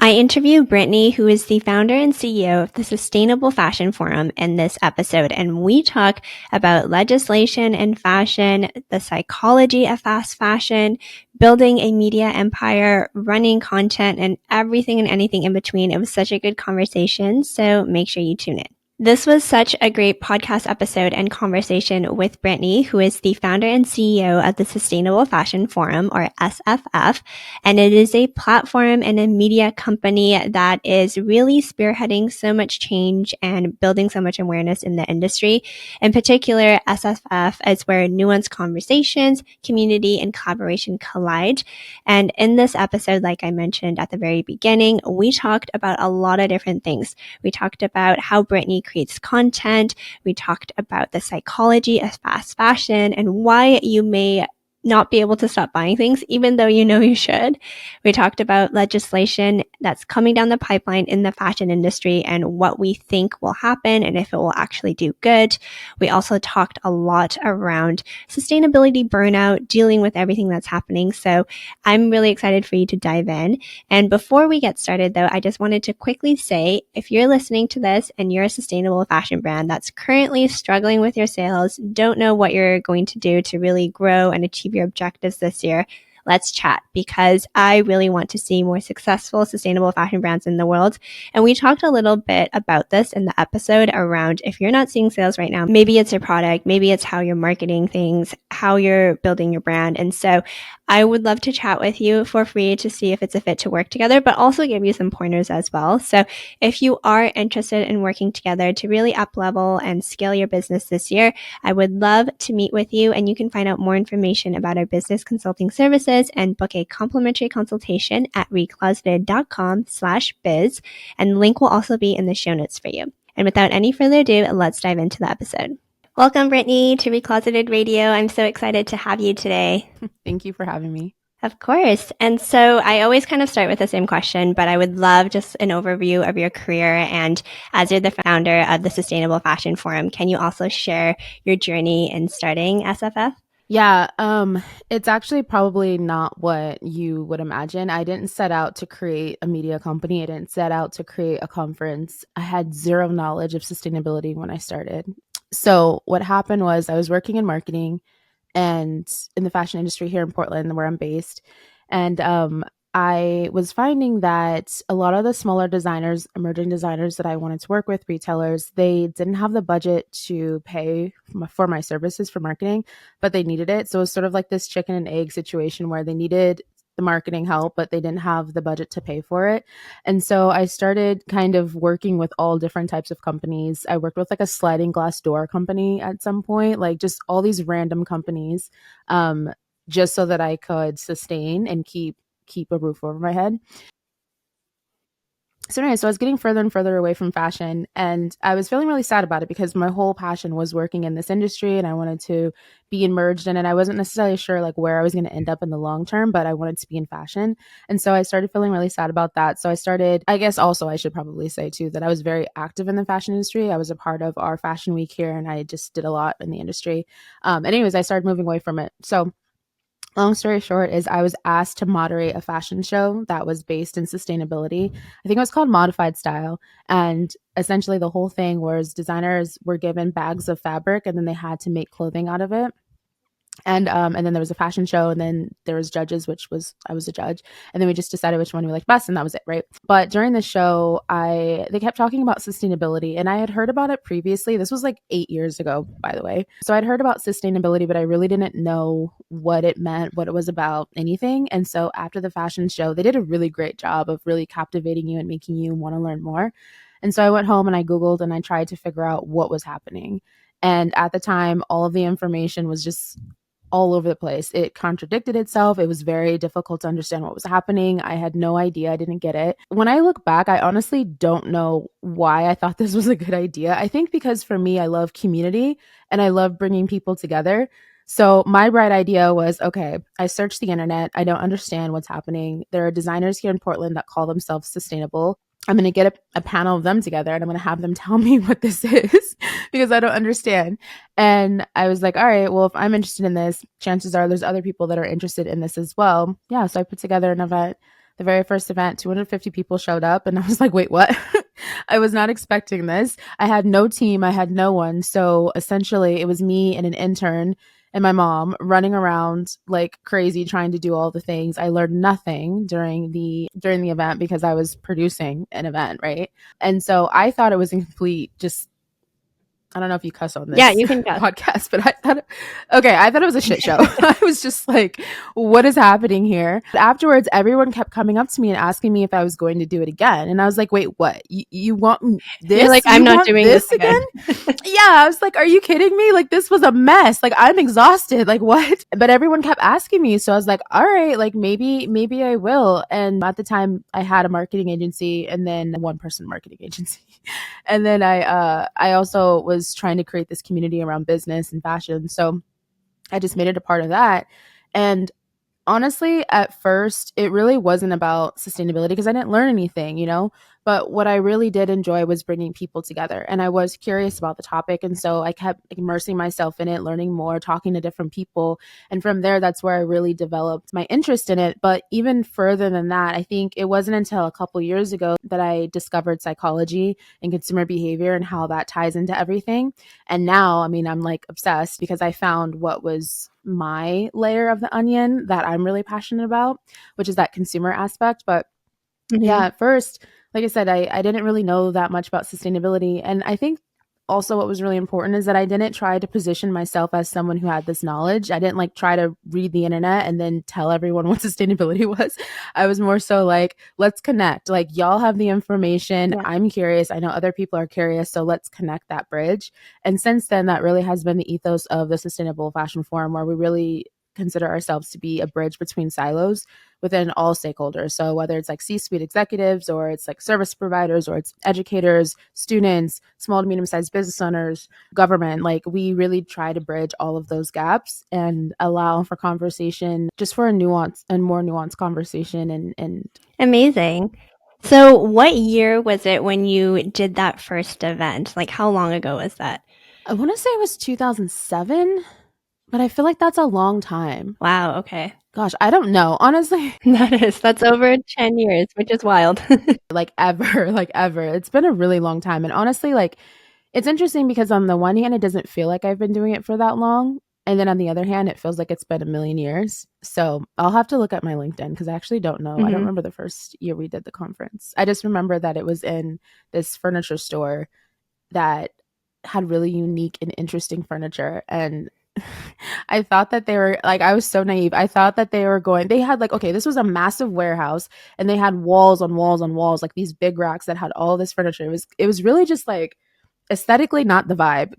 I interview Brittany, who is the founder and CEO of the Sustainable Fashion Forum, in this episode, and we talk about legislation and fashion, the psychology of fast fashion, building a media empire, running content, and everything and anything in between. It was such a good conversation, so make sure you tune in. This was such a great podcast episode and conversation with Brittany, who is the founder and CEO of the Sustainable Fashion Forum, or SFF, and it is a platform and a media company that is really spearheading so much change and building so much awareness in the industry. In particular, SFF is where nuanced conversations, community, and collaboration collide. And in this episode, like I mentioned at the very beginning, we talked about a lot of different things. We talked about how Brittany creates content. We talked about the psychology of fast fashion and why you may not be able to stop buying things, even though you know you should. We talked about legislation that's coming down the pipeline in the fashion industry and what we think will happen and if it will actually do good. We also talked a lot around sustainability burnout, dealing with everything that's happening. So I'm really excited for you to dive in. And before we get started, though, I just wanted to quickly say, if you're listening to this and you're a sustainable fashion brand that's currently struggling with your sales, don't know what you're going to do to really grow and achieve your objectives this year, let's chat, because I really want to see more successful, sustainable fashion brands in the world. And we talked a little bit about this in the episode around if you're not seeing sales right now, maybe it's your product, maybe it's how you're marketing things, how you're building your brand. And so I would love to chat with you for free to see if it's a fit to work together, but also give you some pointers as well. So if you are interested in working together to really up level and scale your business this year, I would love to meet with you, and you can find out more information about our business consulting services and book a complimentary consultation at recloseted.com/biz. And the link will also be in the show notes for you. And without any further ado, let's dive into the episode. Welcome, Brittany, to Recloseted Radio. I'm so excited to have you today. Thank you for having me. Of course. And so I always kind of start with the same question, but I would love just an overview of your career. And as you're the founder of the Sustainable Fashion Forum, can you also share your journey in starting SFF? Yeah, it's actually probably not what you would imagine. I didn't set out to create a media company. I didn't set out to create a conference. I had zero knowledge of sustainability when I started. So what happened was I was working in marketing and in the fashion industry here in Portland, where I'm based. And I was finding that a lot of the smaller designers, emerging designers that I wanted to work with, retailers, they didn't have the budget to pay for my services for marketing, but they needed it. So it was sort of like this chicken and egg situation where they needed the marketing help, but they didn't have the budget to pay for it. And so I started kind of working with all different types of companies. I worked with like a sliding glass door company at some point, like just all these random companies, just so that I could sustain and keep a roof over my head. So anyway, so I was getting further and further away from fashion, and I was feeling really sad about it because my whole passion was working in this industry and I wanted to be immersed in it. I wasn't necessarily sure like where I was going to end up in the long term, but I wanted to be in fashion. And so I started feeling really sad about that. So I guess also I should probably say too that I was very active in the fashion industry. I was a part of our fashion week here and I just did a lot in the industry. Anyways, I started moving away from it. So long story short is I was asked to moderate a fashion show that was based in sustainability. I think it was called Modified Style. And essentially the whole thing was designers were given bags of fabric and then they had to make clothing out of it. And then there was a fashion show, and then there was judges, I was a judge, and then we just decided which one we liked best, and that was it, right? But during the show, they kept talking about sustainability, and I had heard about it previously. This was like 8 years ago, by the way. So I'd heard about sustainability, but I really didn't know what it meant, what it was about, anything. And so after the fashion show, they did a really great job of really captivating you and making you want to learn more. And so I went home and I Googled and I tried to figure out what was happening. And at the time, all of the information was just all over the place. It contradicted itself. It was very difficult to understand what was happening. I had no idea. I didn't get it. When I look back, I honestly don't know why I thought this was a good idea. I think because for me, I love community and I love bringing people together. So my bright idea was, okay, I searched the internet. I don't understand what's happening. There are designers here in Portland that call themselves sustainable. I'm going to get a panel of them together and I'm going to have them tell me what this is because I don't understand. And I was like, all right, well, if I'm interested in this, chances are there's other people that are interested in this as well. Yeah. So I put together an event The very first event, 250 people showed up, and I was like, wait, what? I was not expecting this. I had no team, I had no one. So essentially, it was me and an intern and my mom running around like crazy trying to do all the things. I learned nothing during the event because I was producing an event, right? And so I thought it was a complete just I don't know if you cuss on Yeah, this you can guess. podcast, but I thought it was a shit show. I was just like, what is happening here? But afterwards, everyone kept coming up to me and asking me if I was going to do it again. And I was like, wait, what? You want this? You're like, I'm you not want doing this again. Yeah, I was like, are you kidding me? Like, this was a mess. Like, I'm exhausted. Like, what? But everyone kept asking me. So I was like, all right, like maybe I will. And at the time I had a marketing agency and then a one person marketing agency. And then I also was trying to create this community around business and fashion. So I just made it a part of that. And honestly, at first, it really wasn't about sustainability because I didn't learn anything, you know? But what I really did enjoy was bringing people together. And I was curious about the topic. And so I kept immersing myself in it, learning more, talking to different people. And from there, that's where I really developed my interest in it. But even further than that, I think it wasn't until a couple years ago that I discovered psychology and consumer behavior and how that ties into everything. And now, I mean, I'm like obsessed because I found what was my layer of the onion that I'm really passionate about, which is that consumer aspect. But yeah, at first, like I said, I didn't really know that much about sustainability. And I think also what was really important is that I didn't try to position myself as someone who had this knowledge. I didn't like try to read the internet and then tell everyone what sustainability was. I was more so like, let's connect. Like, y'all have the information. Yeah. I'm curious. I know other people are curious. So let's connect that bridge. And since then, that really has been the ethos of the Sustainable Fashion Forum, where we really consider ourselves to be a bridge between silos within all stakeholders. So whether it's like C-suite executives or it's like service providers or it's educators, students, small to medium-sized business owners, government, like we really try to bridge all of those gaps and allow for conversation, just for a nuance and more nuanced conversation and Amazing. So what year was it when you did that first event? Like how long ago was that? I want to say it was 2007, but I feel like that's a long time. Wow, okay. Gosh, I don't know. Honestly, That's over 10 years, which is wild. like ever. It's been a really long time. And honestly, like it's interesting because on the one hand, it doesn't feel like I've been doing it for that long. And then on the other hand, it feels like it's been a million years. So I'll have to look at my LinkedIn because I actually don't know. I don't remember the first year we did the conference. I just remember that it was in this furniture store that had really unique and interesting furniture. And I thought that they were like, I was so naive. I thought that they had like, okay, this was a massive warehouse and they had walls on walls on walls, like these big racks that had all this furniture. It was really just like aesthetically not the vibe.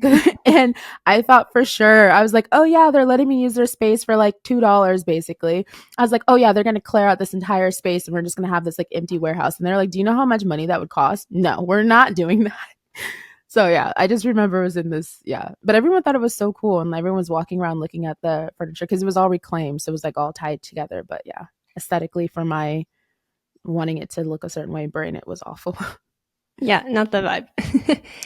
And I thought for sure, I was like, oh yeah, they're letting me use their space for like $2 basically. I was like, oh yeah, they're going to clear out this entire space and we're just going to have this like empty warehouse. And they're like, do you know how much money that would cost? No, we're not doing that. So yeah, I just remember it was in this, yeah. But everyone thought it was so cool and everyone was walking around looking at the furniture because it was all reclaimed. So it was like all tied together. But yeah, aesthetically for my wanting it to look a certain way brain, it was awful. Yeah, not the vibe.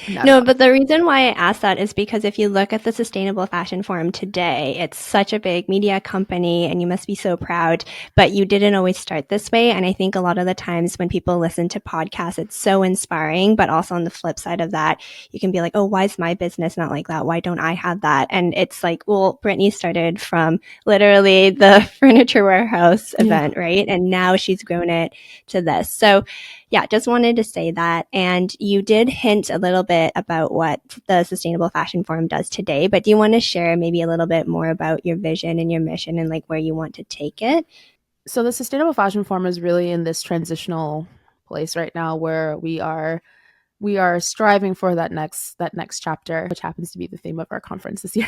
Not at No, all. but the reason why I asked that is because if you look at the Sustainable Fashion Forum today, it's such a big media company and you must be so proud, but you didn't always start this way. And I think a lot of the times when people listen to podcasts, it's so inspiring, but also on the flip side of that, you can be like, oh, why is my business not like that? Why don't I have that? And it's like, well, Brittany started from literally the furniture warehouse event, right? And now she's grown it to this. So yeah, just wanted to say that. And you did hint a little bit about what the Sustainable Fashion Forum does today, but do you want to share maybe a little bit more about your vision and your mission and like where you want to take it? So the Sustainable Fashion Forum is really in this transitional place right now where we are striving for that next chapter, which happens to be the theme of our conference this year.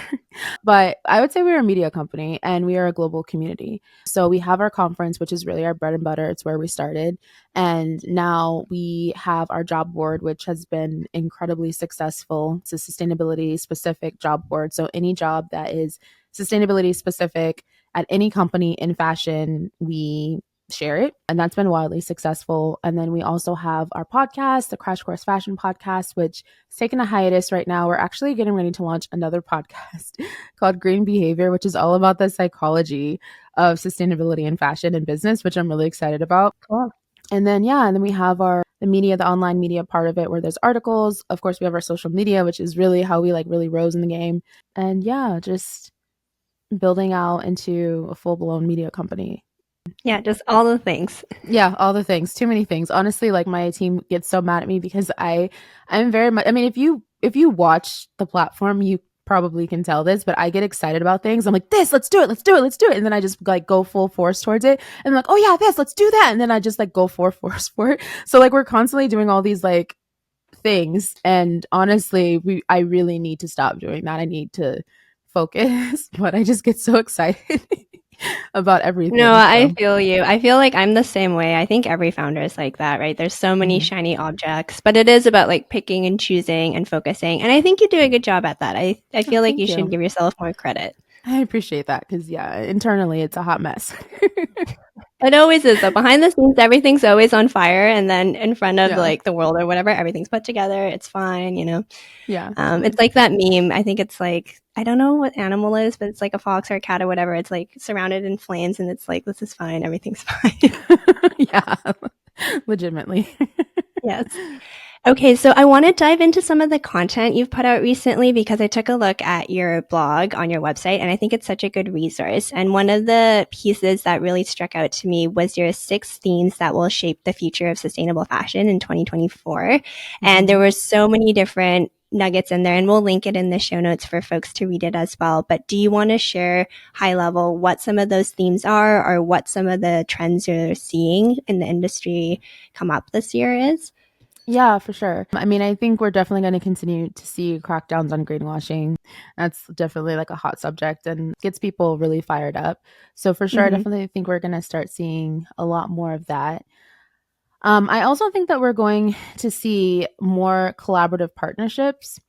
But I would say we're a media company and we are a global community. So we have our conference, which is really our bread and butter. It's where we started. And now we have our job board, which has been incredibly successful. It's a sustainability specific job board. So any job that is sustainability specific at any company in fashion, we share it. And that's been wildly successful. And then we also have our podcast, the Crash Course Fashion podcast, which is taking a hiatus right now. We're actually getting ready to launch another podcast called Green Behavior, which is all about the psychology of sustainability in fashion and business, which I'm really excited about. Cool. And then, and then we have the media, the online media part of it, where there's articles. Of course, we have our social media, which is really how we really rose in the game. And just building out into a full-blown media company. Yeah, just all the things. Yeah, all the things. Too many things. Honestly, my team gets so mad at me because I'm very much, I mean, if you watch the platform, you probably can tell this, but I get excited about things. I'm like, this, let's do it, let's do it, let's do it. And then I just go full force towards it. And I'm like, oh yeah, this, let's do that. And then I just go full force for it. So we're constantly doing all these things. And honestly, I really need to stop doing that. I need to focus, but I just get so excited about everything. No, I feel you. I feel like I'm the same way. I think every founder is like that, right? There's so many shiny objects, but it is about picking and choosing and focusing. And I think you do a good job at that. I feel like you should give yourself more credit. I appreciate that because internally it's a hot mess. It always is. Though behind the scenes, everything's always on fire, and then in front of the world or whatever, everything's put together. It's fine, Yeah. It's like that meme. I think it's I don't know what animal it is, but it's like a fox or a cat or whatever. It's surrounded in flames, and it's this is fine. Everything's fine. Yeah, legitimately. Yes. Okay, so I want to dive into some of the content you've put out recently because I took a look at your blog on your website and I think it's such a good resource. And one of the pieces that really struck out to me was your 6 themes that will shape the future of sustainable fashion in 2024. And there were so many different nuggets in there, and we'll link it in the show notes for folks to read it as well. But do you want to share high level what some of those themes are or what some of the trends you're seeing in the industry come up this year is? Yeah, for sure. I mean, I think we're definitely going to continue to see crackdowns on greenwashing. That's definitely a hot subject and gets people really fired up. So for sure, I definitely think we're going to start seeing a lot more of that. I also think that we're going to see more collaborative partnerships.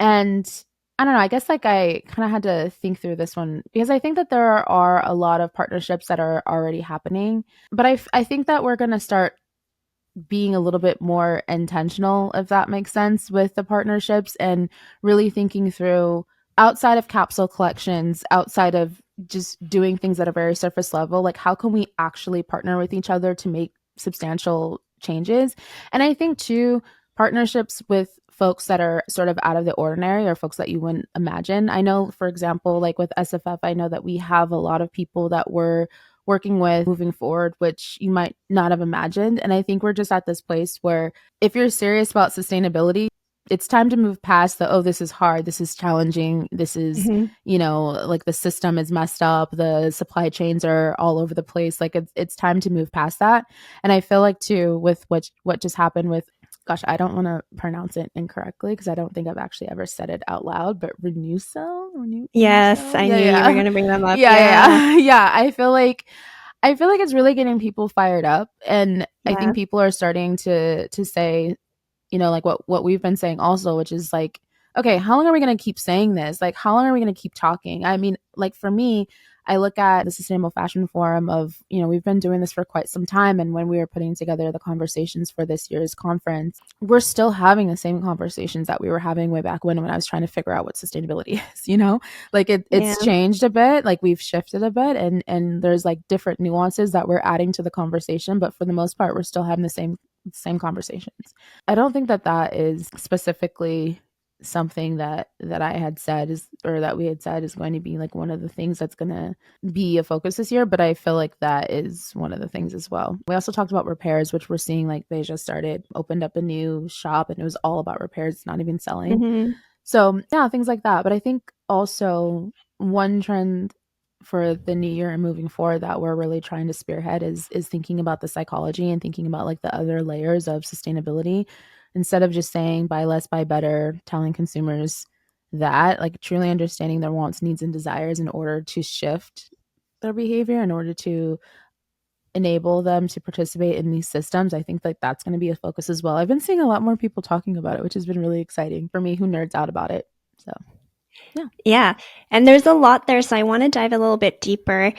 And I don't know, I guess I kind of had to think through this one because I think that there are a lot of partnerships that are already happening. But I think that we're going to start being a little bit more intentional, if that makes sense, with the partnerships and really thinking through outside of capsule collections, outside of just doing things at a very surface level, how can we actually partner with each other to make substantial changes? And I think too, partnerships with folks that are sort of out of the ordinary or folks that you wouldn't imagine. I know, for example, with SFF, I know that we have a lot of people that we're working with moving forward, which you might not have imagined. And I think we're just at this place where if you're serious about sustainability, it's time to move past this is hard, this is challenging, this is, the system is messed up, the supply chains are all over the place. It's time to move past that. And I feel too, with what just happened with, gosh, I don't want to pronounce it incorrectly because I don't think I've actually ever said it out loud, but Renewcell? Yes, I knew you were going to bring them up. Yeah. I feel like it's really getting people fired up, and I think people are starting to say, what we've been saying also, which is okay, how long are we going to keep saying this? How long are we going to keep talking? I mean, for me, I look at the Sustainable Fashion Forum of, we've been doing this for quite some time. And when we were putting together the conversations for this year's conference, we're still having the same conversations that we were having way back when I was trying to figure out what sustainability is, it's changed a bit, we've shifted a bit and there's different nuances that we're adding to the conversation. But for the most part, we're still having the same conversations. I don't think that is specifically something that I had said that we had said is going to be one of the things that's going to be a focus this year, but I feel that is one of the things as well. We also talked about repairs, which we're seeing Beja opened up a new shop and it was all about repairs, not even selling. So yeah, things like that. But I think also one trend for the new year and moving forward that we're really trying to spearhead is thinking about the psychology and thinking about the other layers of sustainability. Instead of just saying buy less, buy better, telling consumers that, truly understanding their wants, needs, and desires in order to shift their behavior, in order to enable them to participate in these systems. I think that's going to be a focus as well. I've been seeing a lot more people talking about it, which has been really exciting for me who nerds out about it. So yeah. And there's a lot there. So I want to dive a little bit deeper.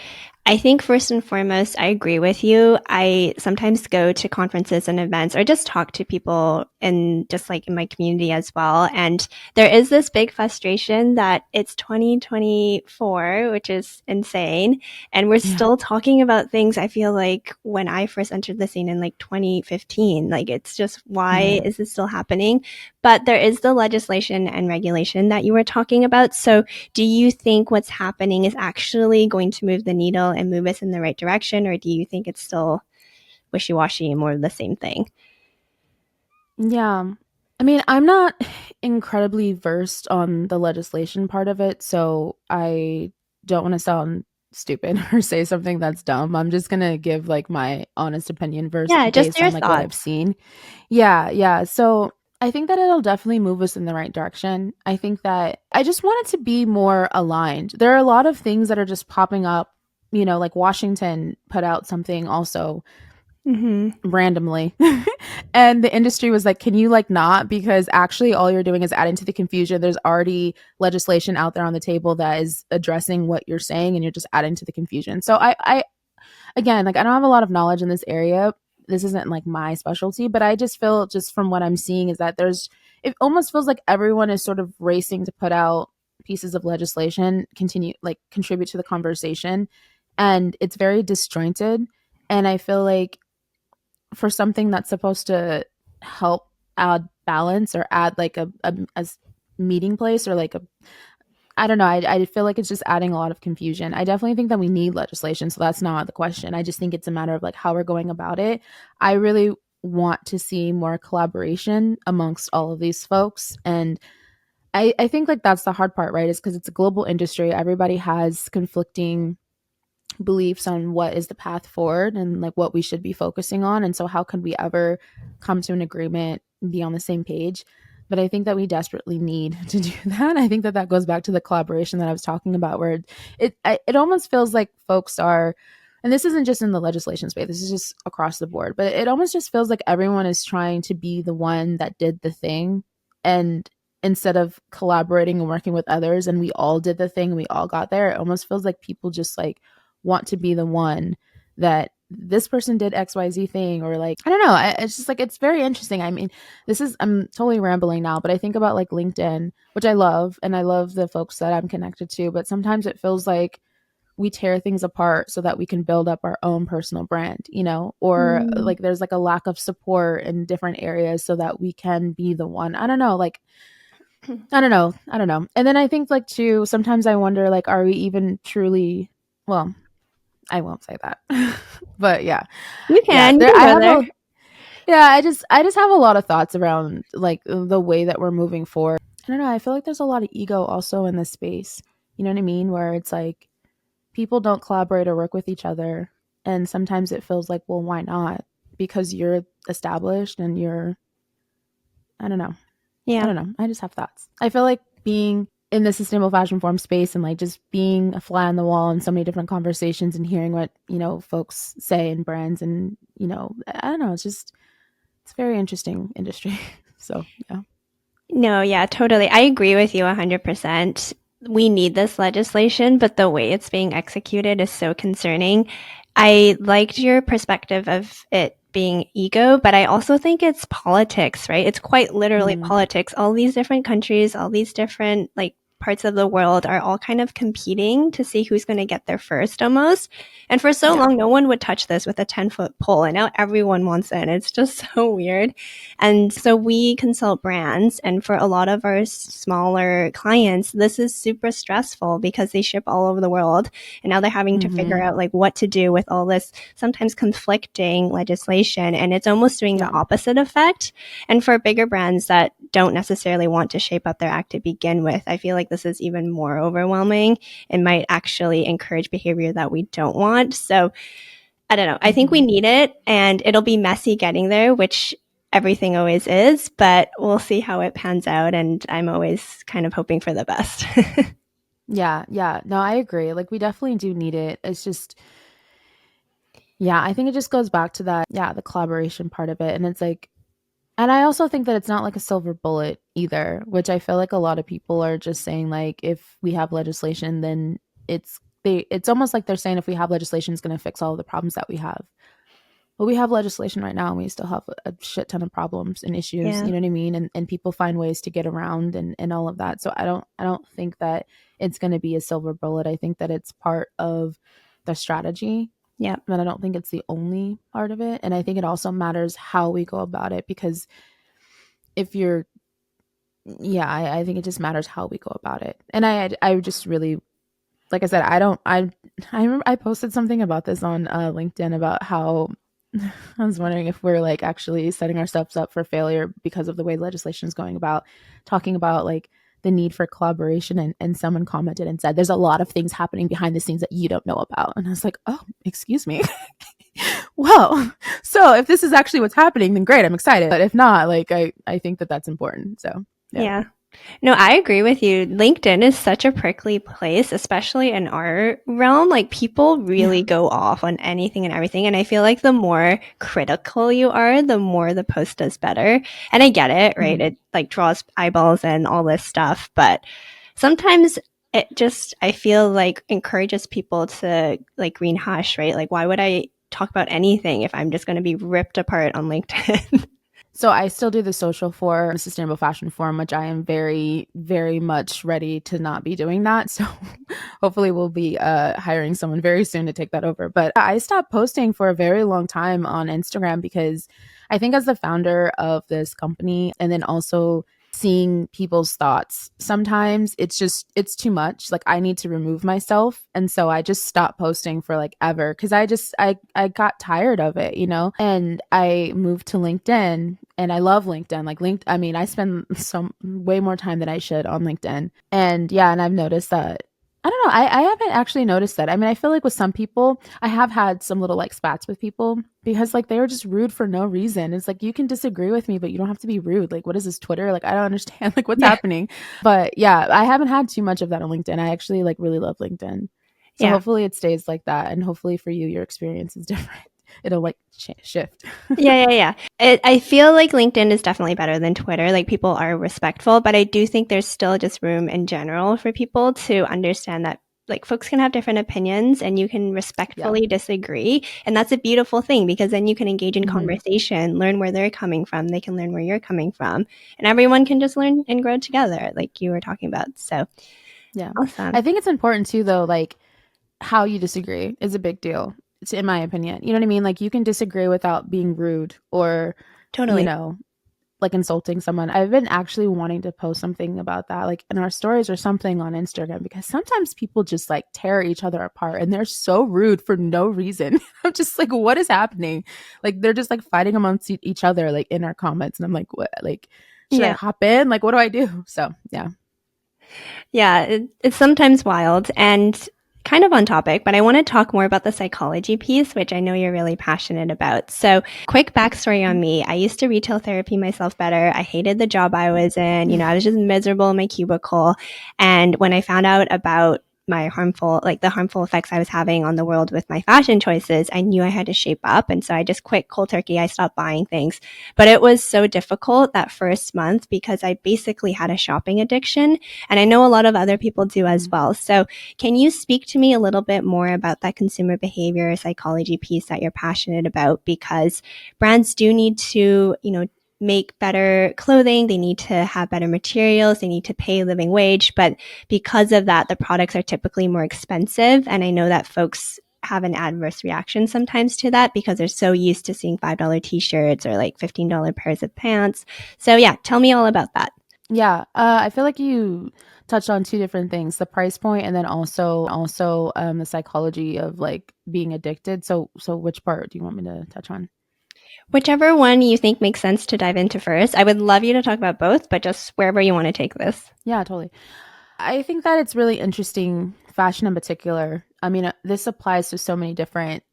I think first and foremost, I agree with you. I sometimes go to conferences and events or just talk to people in just like in my community as well. And there is this big frustration that it's 2024, which is insane. And we're Yeah. still talking about things I feel like when I first entered the scene in like 2015. Like it's just, why Mm. is this still happening? But there is the legislation and regulation that you were talking about. So do you think what's happening is actually going to move the needle and move us in the right direction, or do you think it's still wishy-washy and more of the same thing? Yeah. I mean, I'm not incredibly versed on the legislation part of it, so I don't want to sound stupid or say something that's dumb. I'm just gonna give like my honest opinion Yeah, just based your on like what I've thoughts. seen. Yeah, yeah. So I think that it'll definitely move us in the right direction. I think that I just want it to be more aligned. There are a lot of things that are just popping up, like Washington put out something also Mm-hmm. randomly. And the industry was like, can you like not? Because actually, all you're doing is adding to the confusion. There's already legislation out there on the table that is addressing what you're saying, and you're just adding to the confusion. So again, like I don't have a lot of knowledge in this area. This isn't like my specialty, but I just feel just from what I'm seeing is that it almost feels like everyone is sort of racing to put out pieces of legislation, contribute to the conversation. And it's very disjointed. And I feel like for something that's supposed to help add balance or add like a meeting place or like a I don't know. I feel like it's just adding a lot of confusion. I definitely think that we need legislation, so that's not the question. I just think it's a matter of like how we're going about it. I really want to see more collaboration amongst all of these folks. And I think like that's the hard part, right? Is because it's a global industry. Everybody has conflicting beliefs on what is the path forward and like what we should be focusing on. And so how can we ever come to an agreement and be on the same page? But I think that we desperately need to do that. I think that that goes back to the collaboration that I was talking about, where it almost feels like folks are, and this isn't just in the legislation space, this is just across the board, but it almost just feels like everyone is trying to be the one that did the thing, and instead of collaborating and working with others and we all did the thing and we all got there, it almost feels like people just like want to be the one that this person did XYZ thing, or like, I don't know. It's just like, it's very interesting. I mean, I'm totally rambling now, but I think about like LinkedIn, which I love, and I love the folks that I'm connected to, but sometimes it feels like we tear things apart so that we can build up our own personal brand, or Mm. like there's like a lack of support in different areas so that we can be the one. I don't know. Like, I don't know. I don't know. And then I think like too, sometimes I wonder like, are we even truly, well, I won't say that. But yeah. You Yeah, can. You there can I go have there. a yeah, I just have a lot of thoughts around like the way that we're moving forward. I don't know, I feel like there's a lot of ego also in this space. You know what I mean? Where it's like people don't collaborate or work with each other, and sometimes it feels like, well, why not? Because you're established and you're I don't know. I Yeah. don't know. I just have thoughts. I feel like being in the sustainable fashion forum space and like just being a fly on the wall in so many different conversations and hearing what, folks say and brands and, I don't know, it's a very interesting industry. So, yeah. No, yeah, totally. I agree with you 100%. We need this legislation, but the way it's being executed is so concerning. I liked your perspective of it being ego, but I also think it's politics, right? It's quite literally Mm, politics. All these different countries, all these different like parts of the world are all kind of competing to see who's going to get there first almost. And for so yeah. long, no one would touch this with a 10-foot pole. And now everyone wants it. It's just so weird. And so we consult brands. And for a lot of our smaller clients, this is super stressful because they ship all over the world. And now they're having to figure Mm-hmm. out like what to do with all this sometimes conflicting legislation. And it's almost doing the Yeah. opposite effect. And for bigger brands that don't necessarily want to shape up their act to begin with, I feel like this is even more overwhelming and might actually encourage behavior that we don't want. So I don't know. I think we Mm-hmm. need it and it'll be messy getting there, which everything always is, but we'll see how it pans out. And I'm always kind of hoping for the best. Yeah. Yeah. No, I agree. Like, we definitely do need it. It's just, yeah, I think it just goes back to that, yeah, the collaboration part of it. And it's like, and I also think that it's not like a silver bullet either, which I feel like a lot of people are just saying, like, if we have legislation, then it's it's almost like they're saying if we have legislation, it's going to fix all of the problems that we have. Well, we have legislation right now and we still have a shit ton of problems and issues, Yeah. you know what I mean? And people find ways to get around and all of that. So I don't think that it's going to be a silver bullet. I think that it's part of the strategy, Yeah. but I don't think it's the only part of it. And I think it also matters how we go about it, because if you're yeah, I think it just matters how we go about it. And I just really, like I said, I remember I posted something about this on LinkedIn about how I was wondering if we're like actually setting ourselves up for failure because of the way legislation is going about, talking about like the need for collaboration. And someone commented and said, there's a lot of things happening behind the scenes that you don't know about. And I was like, oh, excuse me. Well, so if this is actually what's happening, then great, I'm excited. But if not, like, I think that that's important. So, yeah. Yeah. No, I agree with you. LinkedIn is such a prickly place, especially in our realm. Like people really Yeah. go off on anything and everything. And I feel like the more critical you are, the more the post does better. And I get it, right? Mhm. It like draws eyeballs and all this stuff. But sometimes it just, I feel like encourages people to like green hush, right? Like why would I talk about anything if I'm just going to be ripped apart on LinkedIn? So I still do the social for the Sustainable Fashion Forum, which I am very, very much ready to not be doing that. So hopefully we'll be hiring someone very soon to take that over. But I stopped posting for a very long time on Instagram because I think as the founder of this company, and then also seeing people's thoughts, sometimes it's too much. Like I need to remove myself. And so I just stopped posting for like ever, because I got tired of it, you know? And I moved to LinkedIn, and I love LinkedIn. Like I mean, I spend some way more time than I should on LinkedIn. And yeah, and I've noticed that, I don't know. I haven't actually noticed that. I mean, I feel like with some people, I have had some little like spats with people because like they were just rude for no reason. It's like you can disagree with me, but you don't have to be rude. Like, what is this, Twitter? Like, I don't understand like what's Yeah. happening. But yeah, I haven't had too much of that on LinkedIn. I actually like really love LinkedIn. So Yeah. hopefully it stays like that, and hopefully for you, your experience is different. It'll like shift. Yeah, yeah, yeah. I feel like LinkedIn is definitely better than Twitter. Like people are respectful, but I do think there's still just room in general for people to understand that like folks can have different opinions and you can Yeah. respectfully disagree. And that's a beautiful thing because then you can engage in Hmm. conversation, learn where they're coming from. They can learn where you're coming from and everyone can just learn and grow together like you were talking about. So Yeah. I awesome. think it's important too, though, like how you disagree is a big deal. It's in my opinion. You know what I mean? Like you can disagree without being rude or, you Totally. know, like insulting someone. I've been actually wanting to post something about that, like in our stories or something on Instagram, because sometimes people just like tear each other apart and they're so rude for no reason. I'm just like, what is happening? Like they're just like fighting amongst each other, like in our comments. And I'm like, what? Like, should I Yeah. hop in? Like, what do I do? So, yeah. Yeah, it's sometimes wild and kind of on topic, but I want to talk more about the psychology piece, which I know you're really passionate about. So, quick backstory on me. I used to retail therapy myself better. I hated the job I was in. You know, I was just miserable in my cubicle. And when I found out about my harmful, like the harmful effects I was having on the world with my fashion choices, I knew I had to shape up. And so I just quit cold turkey. I stopped buying things. But it was so difficult that first month because I basically had a shopping addiction. And I know a lot of other people do as Mhm. well. So can you speak to me a little bit more about that consumer behavior psychology piece that you're passionate about? Because brands do need to, you know, make better clothing. They need to have better materials. They need to pay a living wage. But because of that, the products are typically more expensive. And I know that folks have an adverse reaction sometimes to that because they're so used to seeing $5 t-shirts or like $15 pairs of pants. So yeah, tell me all about that. Yeah, I feel like you touched on two different things: the price point, and then also the psychology of like being addicted. So which part do you want me to touch on? Whichever one you think makes sense to dive into first. I would love you to talk about both, but just wherever you want to take this. Yeah, totally. I think that it's really interesting, fashion in particular. I mean, this applies to so many different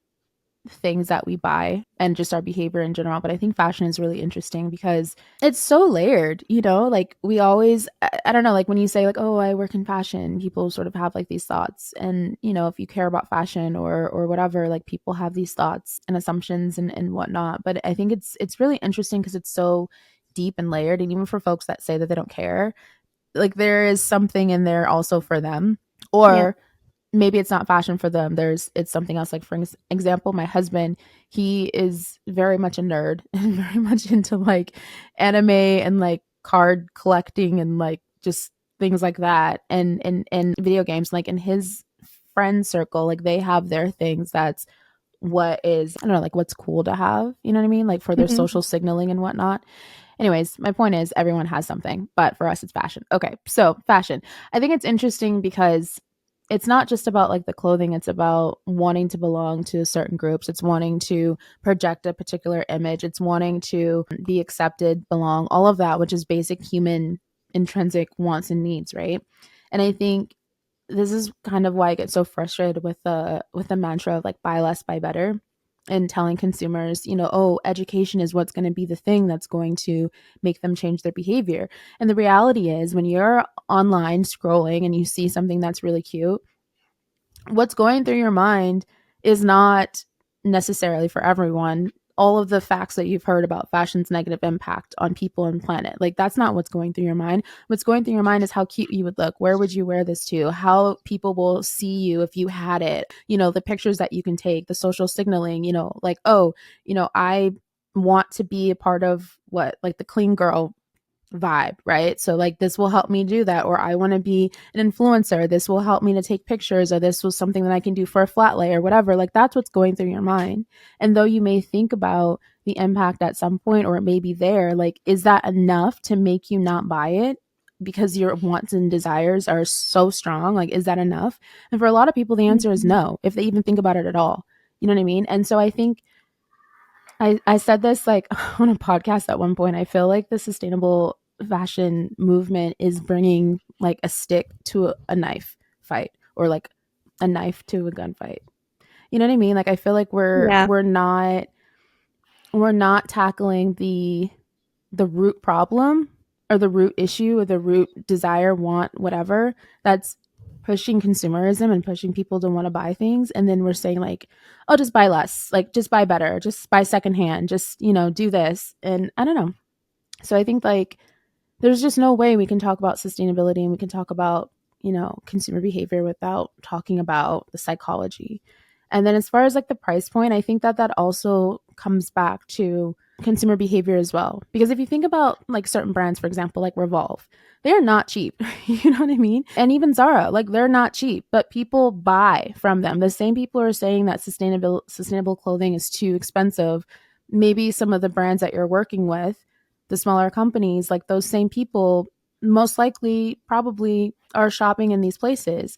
things that we buy and just our behavior in general. But I think fashion is really interesting because it's so layered, you know, like we always, I don't know, like when you say like, oh, I work in fashion, people sort of have like these thoughts. And, you know, if you care about fashion or whatever, like people have these thoughts and assumptions and whatnot. But I think it's really interesting because it's so deep and layered. And even for folks that say that they don't care, like there is something in there also for them. Yeah. Or maybe it's not fashion for them. It's something else. Like, for example, my husband, he is very much a nerd and very much into like anime and like card collecting and like just things like that, and video games. Like, in his friend circle, like they have their things. That's what is, I don't know, like what's cool to have, you know what I mean, like for their Mm-hmm. social signaling and whatnot. Anyways, my point is everyone has something, but for us it's fashion. Okay, so fashion, I think it's interesting because it's not just about like the clothing. It's about wanting to belong to certain groups. It's wanting to project a particular image. It's wanting to be accepted, belong, all of that, which is basic human intrinsic wants and needs, right? And I think this is kind of why I get so frustrated with the mantra of like buy less, buy better, and telling consumers, oh, education is what's going to be the thing that's going to make them change their behavior. And the reality is, when you're online scrolling and you see something that's really cute, what's going through your mind is not necessarily for everyone all of the facts that you've heard about fashion's negative impact on people and planet. Like, that's not what's going through your mind. What's going through your mind is how cute you would look. Where would you wear this to? How people will see you if you had it. The pictures that you can take, the social signaling, like, oh, I want to be a part of what, like the clean girl vibe, right? So like this will help me do that, or I want to be an influencer. This will help me to take pictures, or this was something that I can do for a flat lay or whatever. Like, that's what's going through your mind. And though you may think about the impact at some point, or it may be there, like, is that enough to make you not buy it? Because your wants and desires are so strong. Like, is that enough? And for a lot of people, the answer is Mm-hmm. no, if they even think about it at all. You know what I mean? And so I think I said this like on a podcast at one point. I feel like the sustainable fashion movement is bringing like a stick to a knife fight, or like a knife to a gunfight. You know what I mean? Like, I feel like we're Yeah. we're not we're not tackling the root problem, or the root issue, or the root desire, want, whatever, that's pushing consumerism and pushing people to want to buy things. And then we're saying like, oh, just buy less, like just buy better, just buy secondhand, just, do this. And I don't know. So I think like there's just no way we can talk about sustainability and we can talk about, consumer behavior without talking about the psychology. And then as far as like the price point, I think that that also comes back to consumer behavior as well. Because if you think about like certain brands, for example, like Revolve, they're not cheap. You know what I mean? And even Zara, like, they're not cheap, but people buy from them. The same people are saying that sustainable clothing is too expensive. Maybe some of the brands that you're working with, the smaller companies, like those same people most likely probably are shopping in these places.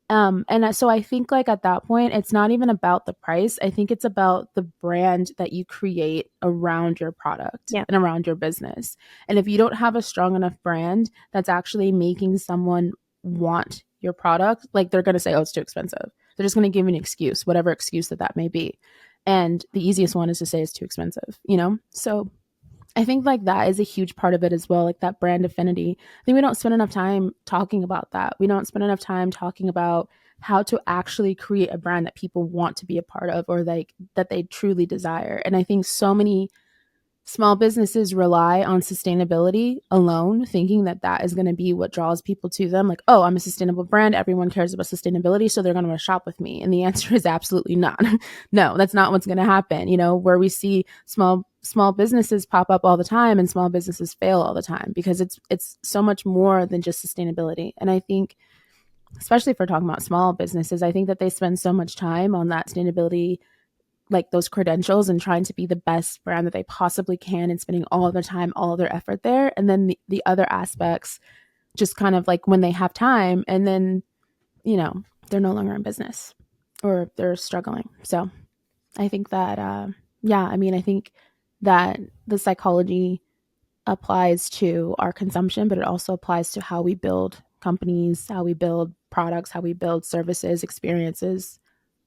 And so I think like at that point, it's not even about the price. I think it's about the brand that you create around your product Yeah. and around your business. And if you don't have a strong enough brand that's actually making someone want your product, like, they're going to say, oh, it's too expensive. They're just going to give you an excuse, whatever excuse that may be. And the easiest one is to say it's too expensive. So I think like that is a huge part of it as well, like that brand affinity. I think we don't spend enough time talking about that. We don't spend enough time talking about how to actually create a brand that people want to be a part of, or like that they truly desire. And I think so many small businesses rely on sustainability alone, thinking that that is going to be what draws people to them. Like, oh, I'm a sustainable brand. Everyone cares about sustainability, so they're going to shop with me. And the answer is absolutely not. No, that's not what's going to happen. Where we see small businesses pop up all the time and small businesses fail all the time, because it's so much more than just sustainability. And I think, especially if we're talking about small businesses, I think that they spend so much time on that sustainability, like those credentials, and trying to be the best brand that they possibly can, and spending all of their time, all of their effort there. And then the other aspects just kind of like when they have time, and then, they're no longer in business, or they're struggling. So I think that, yeah, I mean, I think that the psychology applies to our consumption, but it also applies to how we build companies, how we build products, how we build services, experiences,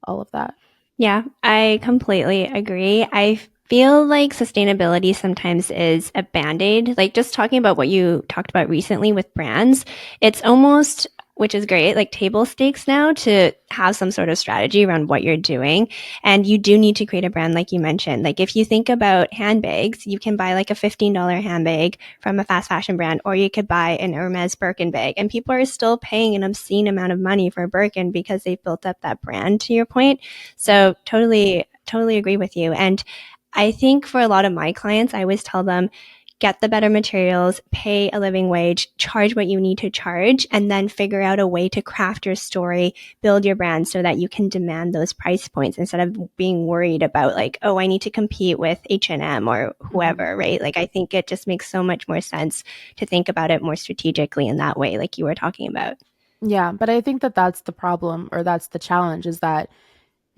all of that. Yeah, I completely agree. I feel like sustainability sometimes is a band-aid. Like, just talking about what you talked about recently with brands, it's almost which is great, like table stakes now to have some sort of strategy around what you're doing. And you do need to create a brand, like you mentioned. Like if you think about handbags, you can buy like a $15 handbag from a fast fashion brand, or you could buy an Hermes Birkin bag. And people are still paying an obscene amount of money for Birkin because they've built up that brand, to your point. So totally agree with you. And I think for a lot of my clients, I always tell them, get the better materials, pay a living wage, charge what you need to charge, and then figure out a way to craft your story, build your brand so that you can demand those price points instead of being worried about like, oh, I need to compete with H&M or whoever, right? Like I think it just makes so much more sense to think about it more strategically in that way, like you were talking about. Yeah, but I think that that's the problem, or that's the challenge, is that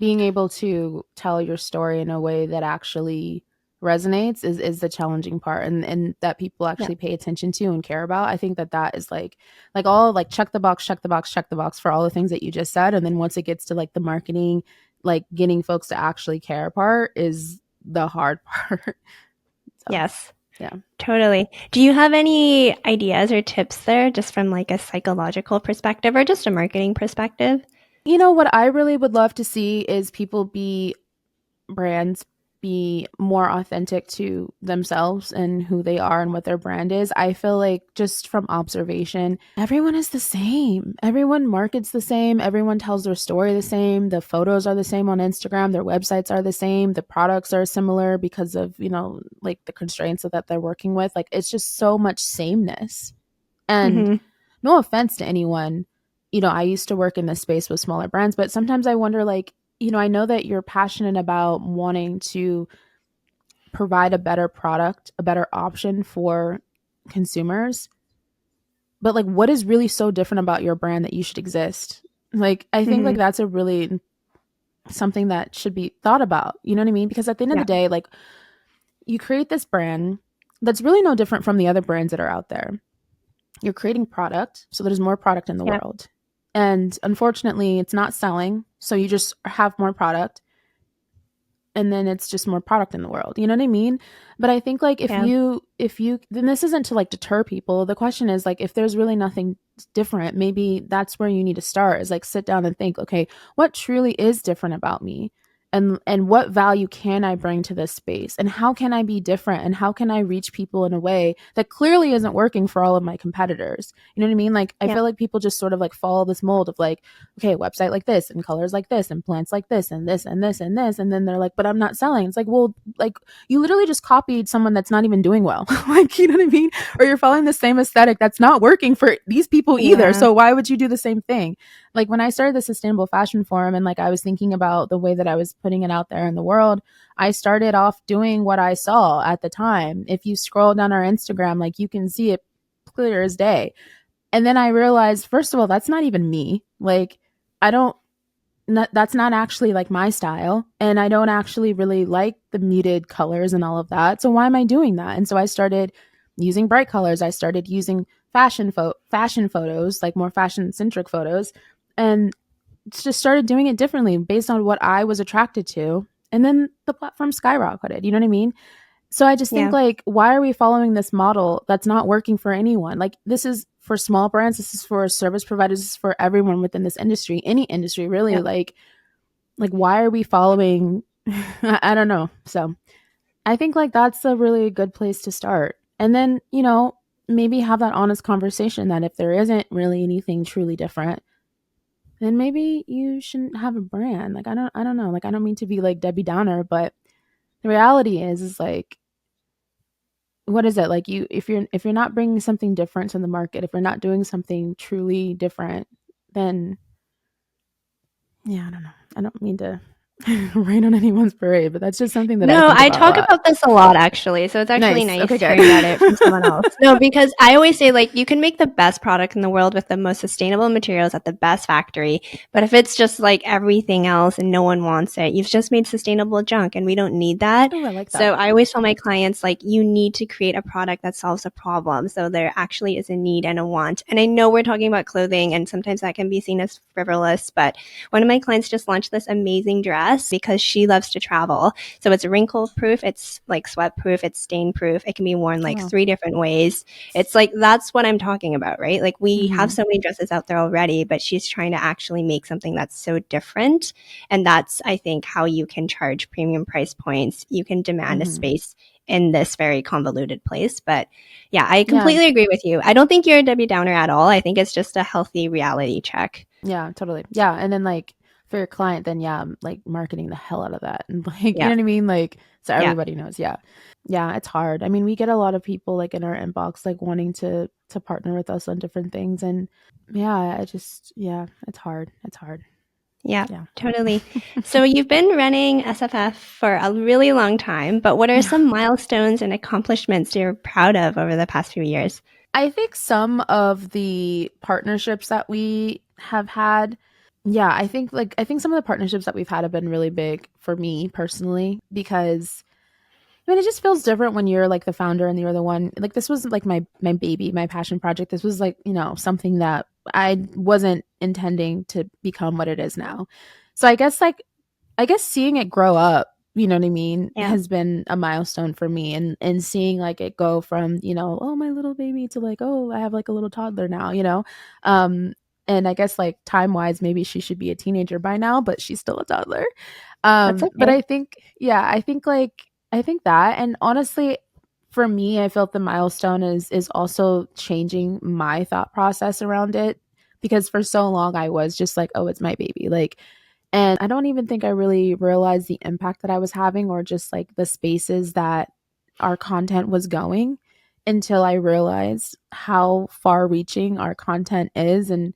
being able to tell your story in a way that actually resonates is the challenging part, and that people Yeah. actually pay attention to and care about. I think that that is like all like check the box, check the box, check the box for all the things that you just said, and then once it gets to like the marketing, like getting folks to actually care part is the hard part. So Yes. yeah. Totally. Do you have any ideas or tips there just from like a psychological perspective or just a marketing perspective? You know what I really would love to see is people be brands be more authentic to themselves and who they are and what their brand is. I feel like just from observation, everyone is the same. Everyone markets the same. Everyone tells their story the same. The photos are the same on Instagram. Their websites are the same. The products are similar because of, you know, like the constraints that they're working with. Like it's just so much sameness. And Mm-hmm. no offense to anyone, you know, I used to work in this space with smaller brands, but sometimes I wonder, like, you know, I know that you're passionate about wanting to provide a better product, a better option for consumers, but like, what is really so different about your brand that you should exist? Like, I think Mm-hmm. like that's a really something that should be thought about. You know what I mean? Because at the end of Yeah. the day, like, you create this brand that's really no different from the other brands that are out there. You're creating product, so there's more product in the Yeah. world. And unfortunately, it's not selling, so you just have more product, and then it's just more product in the world. You know what I mean? But I think like Yeah. if you then this isn't to like deter people. The question is like if there's really nothing different, maybe that's where you need to start, is like sit down and think, okay, what truly is different about me? And what value can I bring to this space? And how can I be different? And how can I reach people in a way that clearly isn't working for all of my competitors? You know what I mean? Like I Yeah. feel like people just sort of like follow this mold of like, okay, website like this and colors like this and plants like this and this and this and this. And then they're like, but I'm not selling. It's like, well, like you literally just copied someone that's not even doing well. Like, you know what I mean? Or you're following the same aesthetic that's not working for these people either. Yeah. So why would you do the same thing? Like when I started the Sustainable Fashion Forum and like I was thinking about the way that I was putting it out there in the world, I started off doing what I saw at the time. If you scroll down our Instagram, like you can see it clear as day. And then I realized, first of all, that's not even me. Like, I don't, that's not actually like my style. And I don't actually really like the muted colors and all of that. So why am I doing that? And so I started using bright colors. I started using fashion photos, like more fashion centric photos, and just started doing it differently based on what I was attracted to. And then the platform skyrocketed. You know what I mean? So I just think Yeah. like, why are we following this model that's not working for anyone? Like this is for small brands, this is for service providers, this is for everyone within this industry, any industry really. Yeah. Like why are we following? I don't know. So I think like that's a really good place to start. And then, you know, maybe have that honest conversation that if there isn't really anything truly different, then maybe you shouldn't have a brand. Like I don't know. Like I don't mean to be like Debbie Downer, but the reality is like, what is it, like you, if you're not bringing something different to the market, if you're not doing something truly different, then yeah, I don't know. I don't mean to rain on anyone's parade, but that's just something that I No, think I about a talk lot. about this a lot actually. So it's actually Nice. nice Okay, good. hearing about it from someone else. No, because I always say like you can make the best product in the world with the most sustainable materials at the best factory. But if it's just like everything else and no one wants it, you've just made sustainable junk and we don't need that. Oh, I like that. So I always tell my clients like you need to create a product that solves a problem. So there actually is a need and a want. And I know we're talking about clothing and sometimes that can be seen as frivolous, but one of my clients just launched this amazing dress dress because she loves to travel. So it's wrinkle proof, it's like sweat proof, it's stain proof. It can be worn like 3 different ways. It's like, that's what I'm talking about, right? Like we have so many dresses out there already, but she's trying to actually make something that's so different. And that's, I think, how you can charge premium price points. You can demand a space in this very convoluted place. But yeah, I completely agree with you. I don't think you're a Debbie Downer at all. I think it's just a healthy reality check. Yeah, totally. Yeah. And then like for your client, then yeah, like marketing the hell out of that. And like, you know what I mean? Like, so everybody knows. Yeah. Yeah. It's hard. I mean, we get a lot of people like in our inbox, like wanting to partner with us on different things. And yeah, it's hard. It's hard. Yeah, totally. So you've been running SFF for a really long time, but what are some milestones and accomplishments you're proud of over the past few years? I think some of the partnerships that we have had, I think some of the partnerships that we've had have been really big for me personally, because I mean, it just feels different when you're like the founder and you're the one, like this was like my baby, my passion project. This was like, you know, something that I wasn't intending to become what it is now. So I guess seeing it grow up, you know what I mean, has been a milestone for me, and seeing like it go from, you know, oh, my little baby, to like, oh, I have like a little toddler now, you know. And I guess like time wise, maybe she should be a teenager by now, but she's still a toddler. That's okay. But I think that, and honestly, for me, I felt the milestone is also changing my thought process around it, because for so long I was just like, oh, it's my baby, like. And I don't even think I really realized the impact that I was having, or just like the spaces that our content was going, until I realized how far reaching our content is. And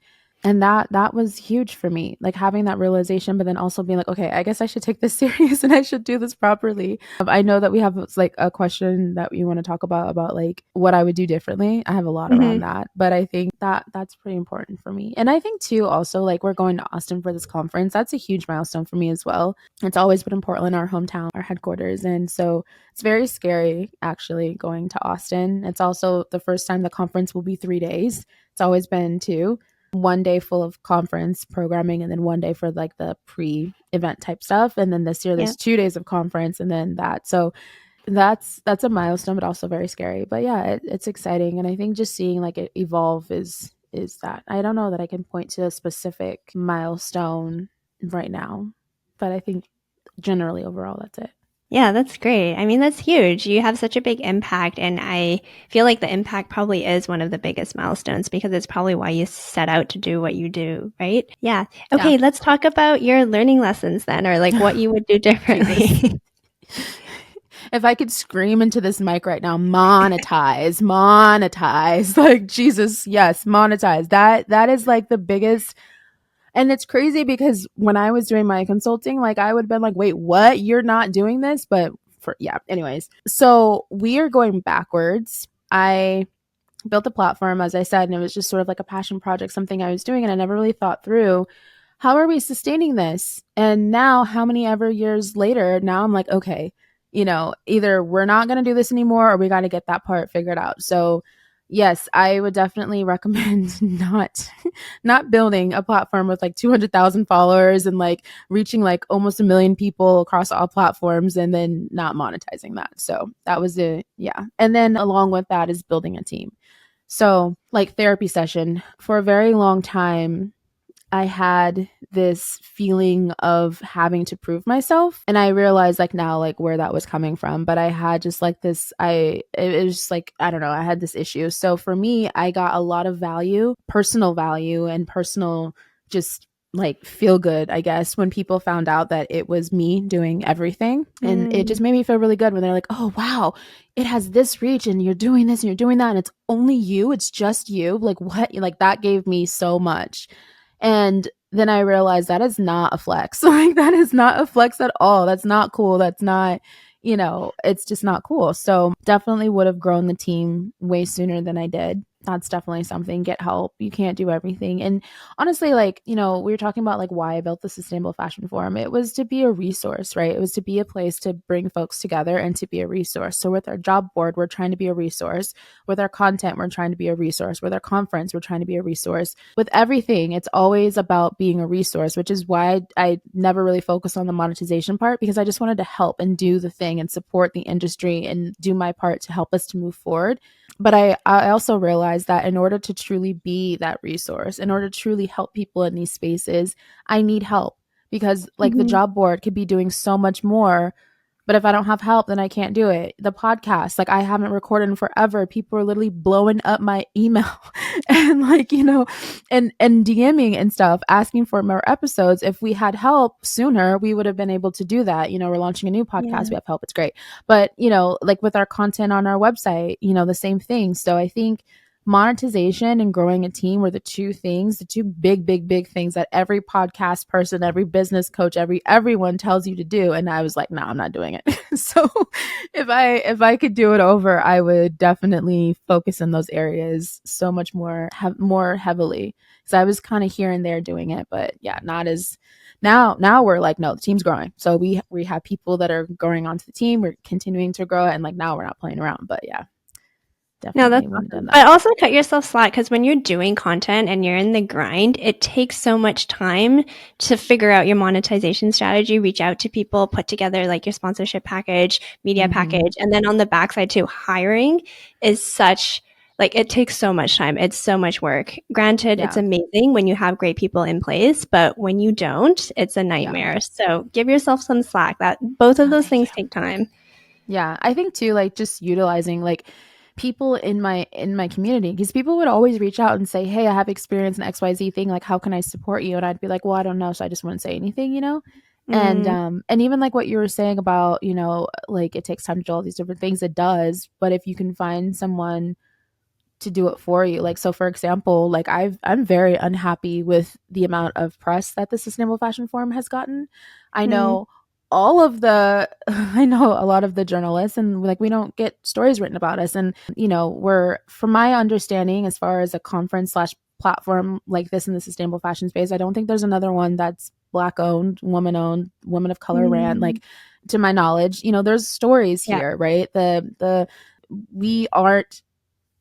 that was huge for me, like having that realization, but then also being like, okay, I guess I should take this serious and I should do this properly. I know that we have like a question that you want to talk about like what I would do differently. I have a lot around that, but I think that that's pretty important for me. And I think too, also like we're going to Austin for this conference. That's a huge milestone for me as well. It's always been in Portland, our hometown, our headquarters. And so it's very scary actually going to Austin. It's also the first time the conference will be 3 days. It's always been 2. 1 day full of conference programming, and then 1 day for like the pre-event type stuff. And then this year there's 2 days of conference, and then that. So that's a milestone, but also very scary. But yeah, it's exciting. And I think just seeing like it evolve is that. I don't know that I can point to a specific milestone right now, but I think generally overall that's it. Yeah, that's great. I mean, that's huge. You have such a big impact, and I feel like the impact probably is one of the biggest milestones, because it's probably why you set out to do what you do, right? Yeah. Okay, let's talk about your learning lessons then, or like what you would do differently. If I could scream into this mic right now, monetize, monetize, like Jesus, yes, monetize. That is like the biggest. And it's crazy because when I was doing my consulting, like I would have been like, wait, what? You're not doing this? But anyways. So we are going backwards. I built a platform, as I said, and it was just sort of like a passion project, something I was doing. And I never really thought through, how are we sustaining this? And now, how many ever years later, now I'm like, okay, you know, either we're not going to do this anymore, or we got to get that part figured out. So yes, I would definitely recommend not building a platform with like 200,000 followers and like reaching like almost 1 million people across all platforms, and then not monetizing that. So that was And then along with that is building a team. So like therapy session, for a very long time, I had this feeling of having to prove myself. And I realized like now, like where that was coming from. But I had just like this, it was just like, I don't know, I had this issue. So for me, I got a lot of value, personal value, and personal just like feel good, I guess, when people found out that it was me doing everything. And it just made me feel really good when they're like, oh, wow, it has this reach, and you're doing this and you're doing that, and it's only you. It's just you. Like what? Like that gave me so much. And then I realized that is not a flex. Like that is not a flex at all. That's not cool. That's not, it's just not cool. So definitely would have grown the team way sooner than I did. that's definitely something. Get help. You can't do everything. And honestly, like, we were talking about like why I built the Sustainable Fashion Forum. It was to be a resource, right? It was to be a place to bring folks together and to be a resource. So with our job board, we're trying to be a resource. With our content, we're trying to be a resource. With our conference, we're trying to be a resource. With everything, it's always about being a resource, which is why I never really focused on the monetization part, because I just wanted to help and do the thing and support the industry and do my part to help us to move forward. But I also realized that in order to truly be that resource, in order to truly help people in these spaces, I need help, because like the Mm-hmm. job board could be doing so much more. But if I don't have help, then I can't do it. The podcast, like I haven't recorded in forever. People are literally blowing up my email and like, and DMing and stuff, asking for more episodes. If we had help sooner, we would have been able to do that. We're launching a new podcast. Yeah. We have help. It's great. But, like with our content on our website, the same thing. So I think monetization and growing a team were the two big things that every podcast person, every business coach, everyone tells you to do. And I was like, no, I'm not doing it. So if I could do it over, I would definitely focus in those areas so much more heavily, because I was kind of here and there doing it, but yeah, not as now we're like, no, the team's growing. So we have people that are going onto the team. We're continuing to grow it, and like now we're not playing around. But yeah, No, that's definitely wouldn't have awesome. done that. But also cut yourself slack, because when you're doing content and you're in the grind, it takes so much time to figure out your monetization strategy, reach out to people, put together like your sponsorship package, media Mm-hmm. package. And then on the backside too, hiring is such like it takes so much time. It's so much work. Granted, it's Yeah. amazing when you have great people in place, but when you don't, it's a Yeah. nightmare. So give yourself some slack. That both of Oh, those thank you. things take time. Yeah, I think too, like just utilizing like people in my community, because people would always reach out and say, hey, I have experience in XYZ thing, like how can I support you? And I'd be like, well, I don't know, so I just wouldn't say anything. And Mm, and even like what you were saying about, like it takes time to do all these different things, it does. But if you can find someone to do it for you, like, so for example, like I'm very unhappy with the amount of press that the Sustainable Fashion Forum has gotten. I mm, know all of the I know a lot of the journalists, and like we don't get stories written about us. And we're, from my understanding, as far as a conference slash platform like this in the sustainable fashion space, I don't think there's another one that's Black owned, women of color ran, mm. like, to my knowledge. There's stories Yeah. here, right? The we aren't,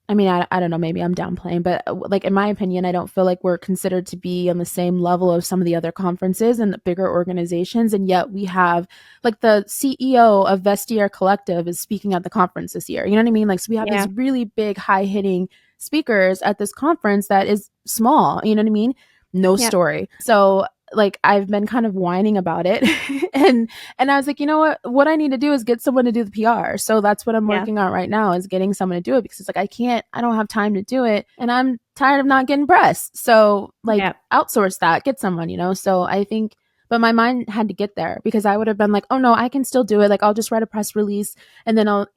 I mean, I don't know, maybe I'm downplaying, but like in my opinion, I don't feel like we're considered to be on the same level of some of the other conferences and the bigger organizations. And yet we have, like, the CEO of Vestiaire Collective is speaking at the conference this year. You know what I mean? Like, so we have Yeah. these really big, high hitting speakers at this conference that is small. You know what I mean? No Yeah. story. So like I've been kind of whining about it and I was like, what I need to do is get someone to do the PR. So that's what I'm Yeah. working on right now, is getting someone to do it, because it's like I don't have time to do it, and I'm tired of not getting press. So like Yeah. outsource that, get someone. So I think, but my mind had to get there, because I would have been like, oh no, I can still do it. Like I'll just write a press release, and then all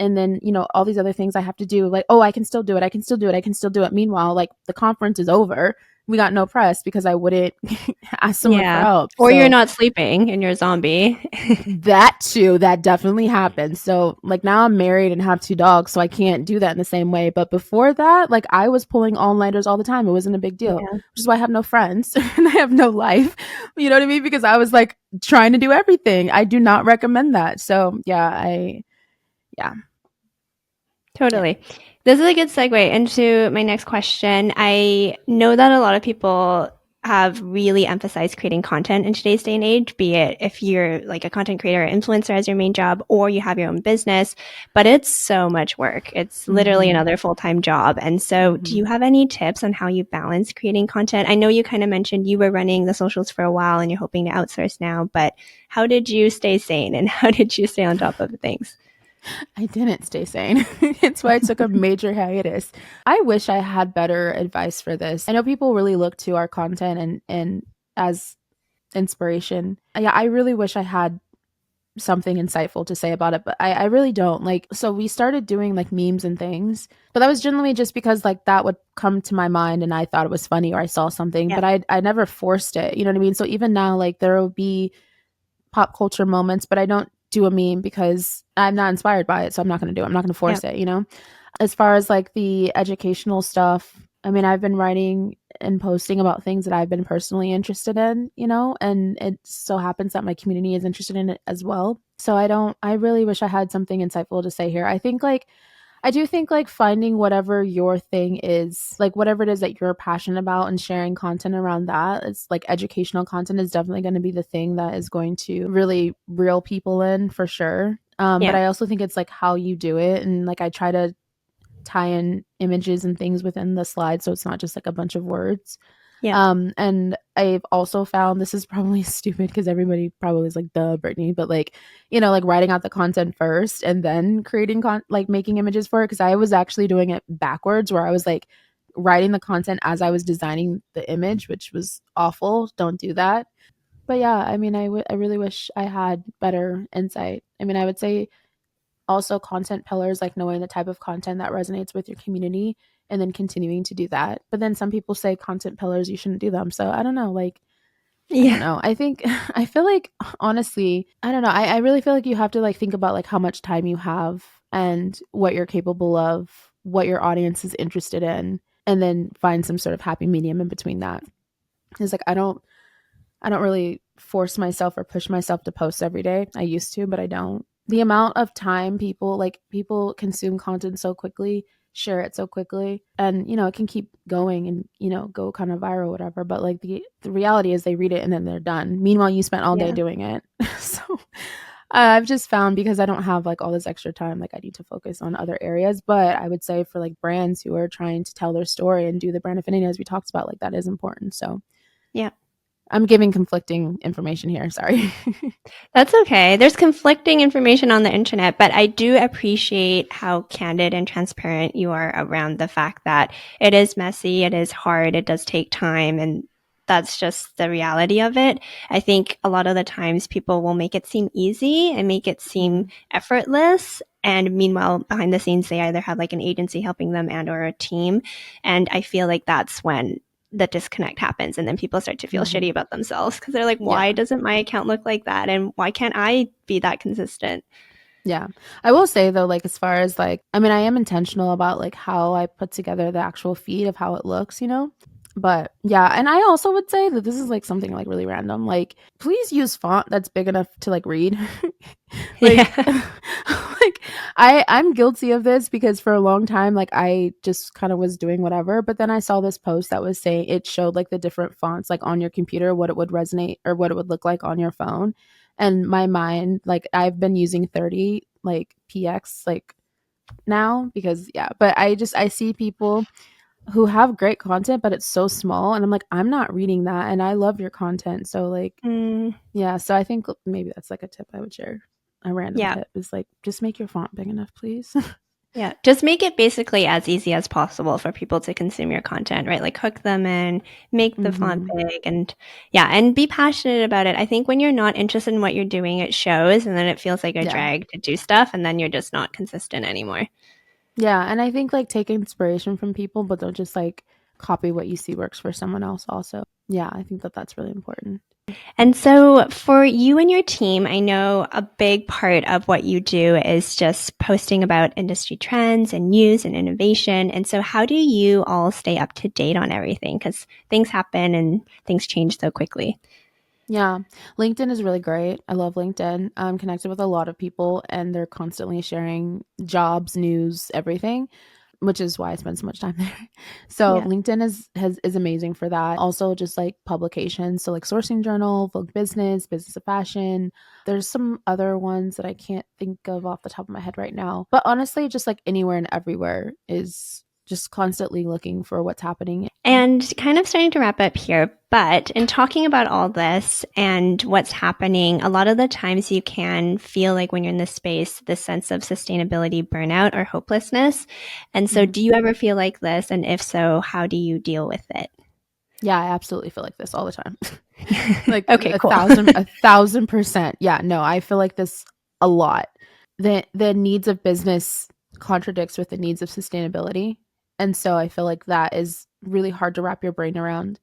these other things I have to do. Like, oh, I can still do it. I can still do it. I can still do it. Meanwhile, like the conference is over. We got no press because I wouldn't ask someone for Yeah. help. Or you're So not sleeping and you're a zombie. that too, that definitely happened. So like now I'm married and have two dogs, so I can't do that in the same way. But before that, like I was pulling all-nighters all the time. It wasn't a big deal, Yeah. which is why I have no friends and I have no life. You know what I mean? Because I was like trying to do everything. I do not recommend that. So yeah. Yeah. Totally. This is a good segue into my next question. I know that a lot of people have really emphasized creating content in today's day and age, be it if you're like a content creator or influencer as your main job, or you have your own business, but it's so much work. It's literally Mm-hmm. another full-time job. And so do Mm-hmm. you have any tips on how you balance creating content? I know you kind of mentioned you were running the socials for a while and you're hoping to outsource now, but how did you stay sane and how did you stay on top of things? I didn't stay sane. It's why I took a major hiatus. I wish I had better advice for this. I know people really look to our content and as inspiration. Yeah, I really wish I had something insightful to say about it, but I really don't. Like, so we started doing like memes and things, but that was generally just because like that would come to my mind and I thought it was funny, or I saw something, Yeah. but I never forced it. You know what I mean? So even now, like there will be pop culture moments, but I don't do a meme because I'm not inspired by it. So I'm not going to do it. I'm not going to Yeah. force it. As far as like the educational stuff, I mean, I've been writing and posting about things that I've been personally interested in, and it so happens that my community is interested in it as well. So I really wish I had something insightful to say here. I do think like finding whatever your thing is, like whatever it is that you're passionate about and sharing content around that, it's like educational content is definitely going to be the thing that is going to really reel people in for sure. But Yeah. I also think it's like how you do it. And like I try to tie in images and things within the slide so it's not just like a bunch of words. Yeah. And I've also found this is probably stupid because everybody probably is like, duh, Brittany, but like, like writing out the content first and then creating like making images for it. Cause I was actually doing it backwards where I was like writing the content as I was designing the image, which was awful. Don't do that. But yeah, I mean, I really wish I had better insight. I mean, I would say also content pillars, like knowing the type of content that resonates with your community and then continuing to do that. But then some people say content pillars, you shouldn't do them. So I don't know. Like, I don't Yeah. know. I think, I feel like, honestly, I don't know. I really feel like you have to like think about like how much time you have and what you're capable of, what your audience is interested in, and then find some sort of happy medium in between that. It's like, I don't really force myself or push myself to post every day. I used to, but I don't. The amount of time people consume content so quickly, share it so quickly, and it can keep going and go kind of viral, whatever. But like the reality is, they read it and then they're done. Meanwhile, you spent all day Yeah. doing it. So I've just found because I don't have like all this extra time, like I need to focus on other areas. But I would say for like brands who are trying to tell their story and do the brand affinity as we talked about, like that is important. So Yeah. I'm giving conflicting information here. Sorry. That's okay. There's conflicting information on the internet, but I do appreciate how candid and transparent you are around the fact that it is messy, it is hard, it does take time, and that's just the reality of it. I think a lot of the times people will make it seem easy and make it seem Mhm. effortless. And meanwhile, behind the scenes, they either have like an agency helping them and or a team. And I feel like that's when the disconnect happens and then people start to feel Mhm. shitty about themselves because they're like, Yeah. why doesn't my account look like that and why can't I be that consistent? Yeah. I will say though, like as far as like, I mean, I am intentional about like how I put together the actual feed of how it looks. But yeah, and I also would say that this is like something like really random. Like, please use font that's big enough to like read. Like, Yeah. like I'm guilty of this because for a long time, like I just kind of was doing whatever. But then I saw this post that was saying it showed like the different fonts like on your computer, what it would resonate or what it would look like on your phone. And my mind, like I've been using 30 like PX like now because yeah, but I see people who have great content, but it's so small. And I'm like, I'm not reading that. And I love your content. So, like, Mm, yeah. So I think maybe that's like a tip I would share. A random yeah. tip is like, just make your font big enough, please. Yeah. Just make it basically as easy as possible for people to consume your content, right? Like hook them in, make the font Hmm. big and yeah, and be passionate about it. I think when you're not interested in what you're doing, it shows and then it feels like a Yeah. drag to do stuff and then you're just not consistent anymore. Yeah. And I think like take inspiration from people, but don't just like copy what you see works for someone else, also. Yeah. I think that that's really important. And so, for you and your team, I know a big part of what you do is just posting about industry trends and news and innovation. And so, how do you all stay up to date on everything? Because things happen and things change so quickly. Yeah, LinkedIn is really great. I love LinkedIn. I'm connected with a lot of people and they're constantly sharing jobs, news, everything, which is why I spend so much time there. So Yeah. LinkedIn is amazing for that. Also just like publications, so like Sourcing Journal, Vogue Business, Business of Fashion. There's some other ones that I can't think of off the top of my head right now. But honestly, just like anywhere and everywhere is just constantly looking for what's happening. And kind of starting to wrap up here, but in talking about all this and what's happening, a lot of the times you can feel like when you're in this space, this sense of sustainability burnout or hopelessness. And so, Mhm. do you ever feel like this? And if so, how do you deal with it? Yeah, I absolutely feel like this all the time. Like Okay, a cool. thousand, 1,000%. Yeah, no, I feel like this a lot. The needs of business contradicts with the needs of sustainability. And so I feel like that is really hard to wrap your brain around.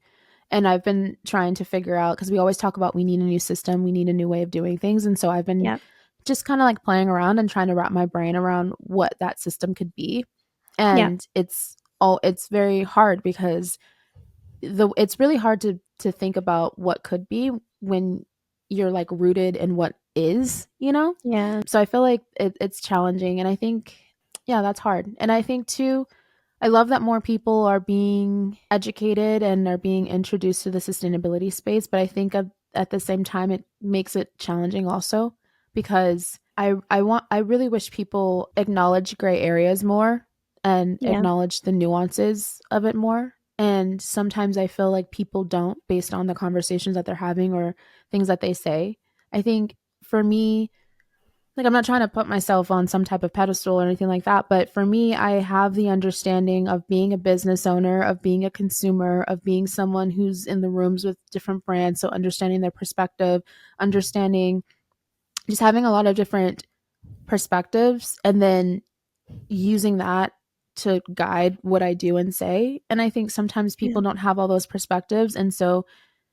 And I've been trying to figure out because we always talk about we need a new system, we need a new way of doing things. And so I've been Yep. just kind of like playing around and trying to wrap my brain around what that system could be. Yeah. And it's very hard because it's really hard to think about what could be when you're like rooted in what is, you know? Yeah. So I feel like it's challenging, and I think, yeah, that's hard. And I think too, I love that more people are being educated and are being introduced to the sustainability space, but I think at the same time it makes it challenging also, because I really wish people acknowledge gray areas more and Yeah. acknowledge the nuances of it more. And sometimes I feel like people don't, based on the conversations that they're having or things that they say. I think for me, like, I'm not trying to put myself on some type of pedestal or anything like that, but for me, I have the understanding of being a business owner, of being a consumer, of being someone who's in the rooms with different brands, so understanding their perspective, understanding, just having a lot of different perspectives, and then using that to guide what I do and say. And I think sometimes Yeah. people don't have all those perspectives, and so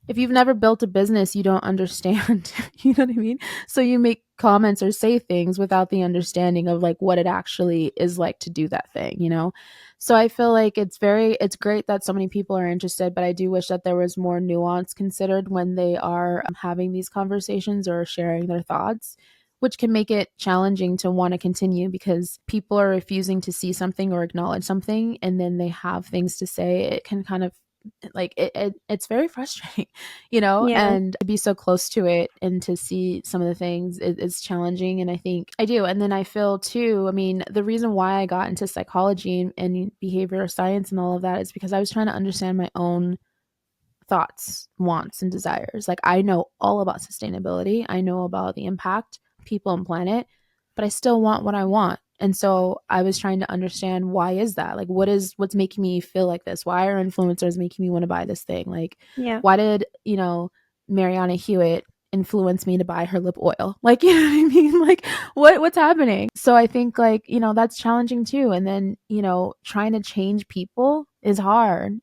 if you've never built a business, you don't understand. You know what I mean? So you make comments or say things without the understanding of like what it actually is like to do that thing, you know? So I feel like it's great that so many people are interested, but I do wish that there was more nuance considered when they are having these conversations or sharing their thoughts, which can make it challenging to want to continue because people are refusing to see something or acknowledge something, and then they have things to say. It can kind of like it's very frustrating, you know, Yeah. and to be so close to it and to see some of the things is challenging. And I think I do. And then I feel too, I mean, the reason why I got into psychology and behavioral science and all of that is because I was trying to understand my own thoughts, wants, and desires. Like, I know all about sustainability, I know about the impact, people and planet, but I still want what I want. And so I was trying to understand, why is that? Like, what's making me feel like this? Why are influencers making me want to buy this thing? Like, Yeah. why did, Mariana Hewitt influence me to buy her lip oil? Like, you know what I mean? Like, what's happening? So I think, like, that's challenging too. And then, trying to change people is hard,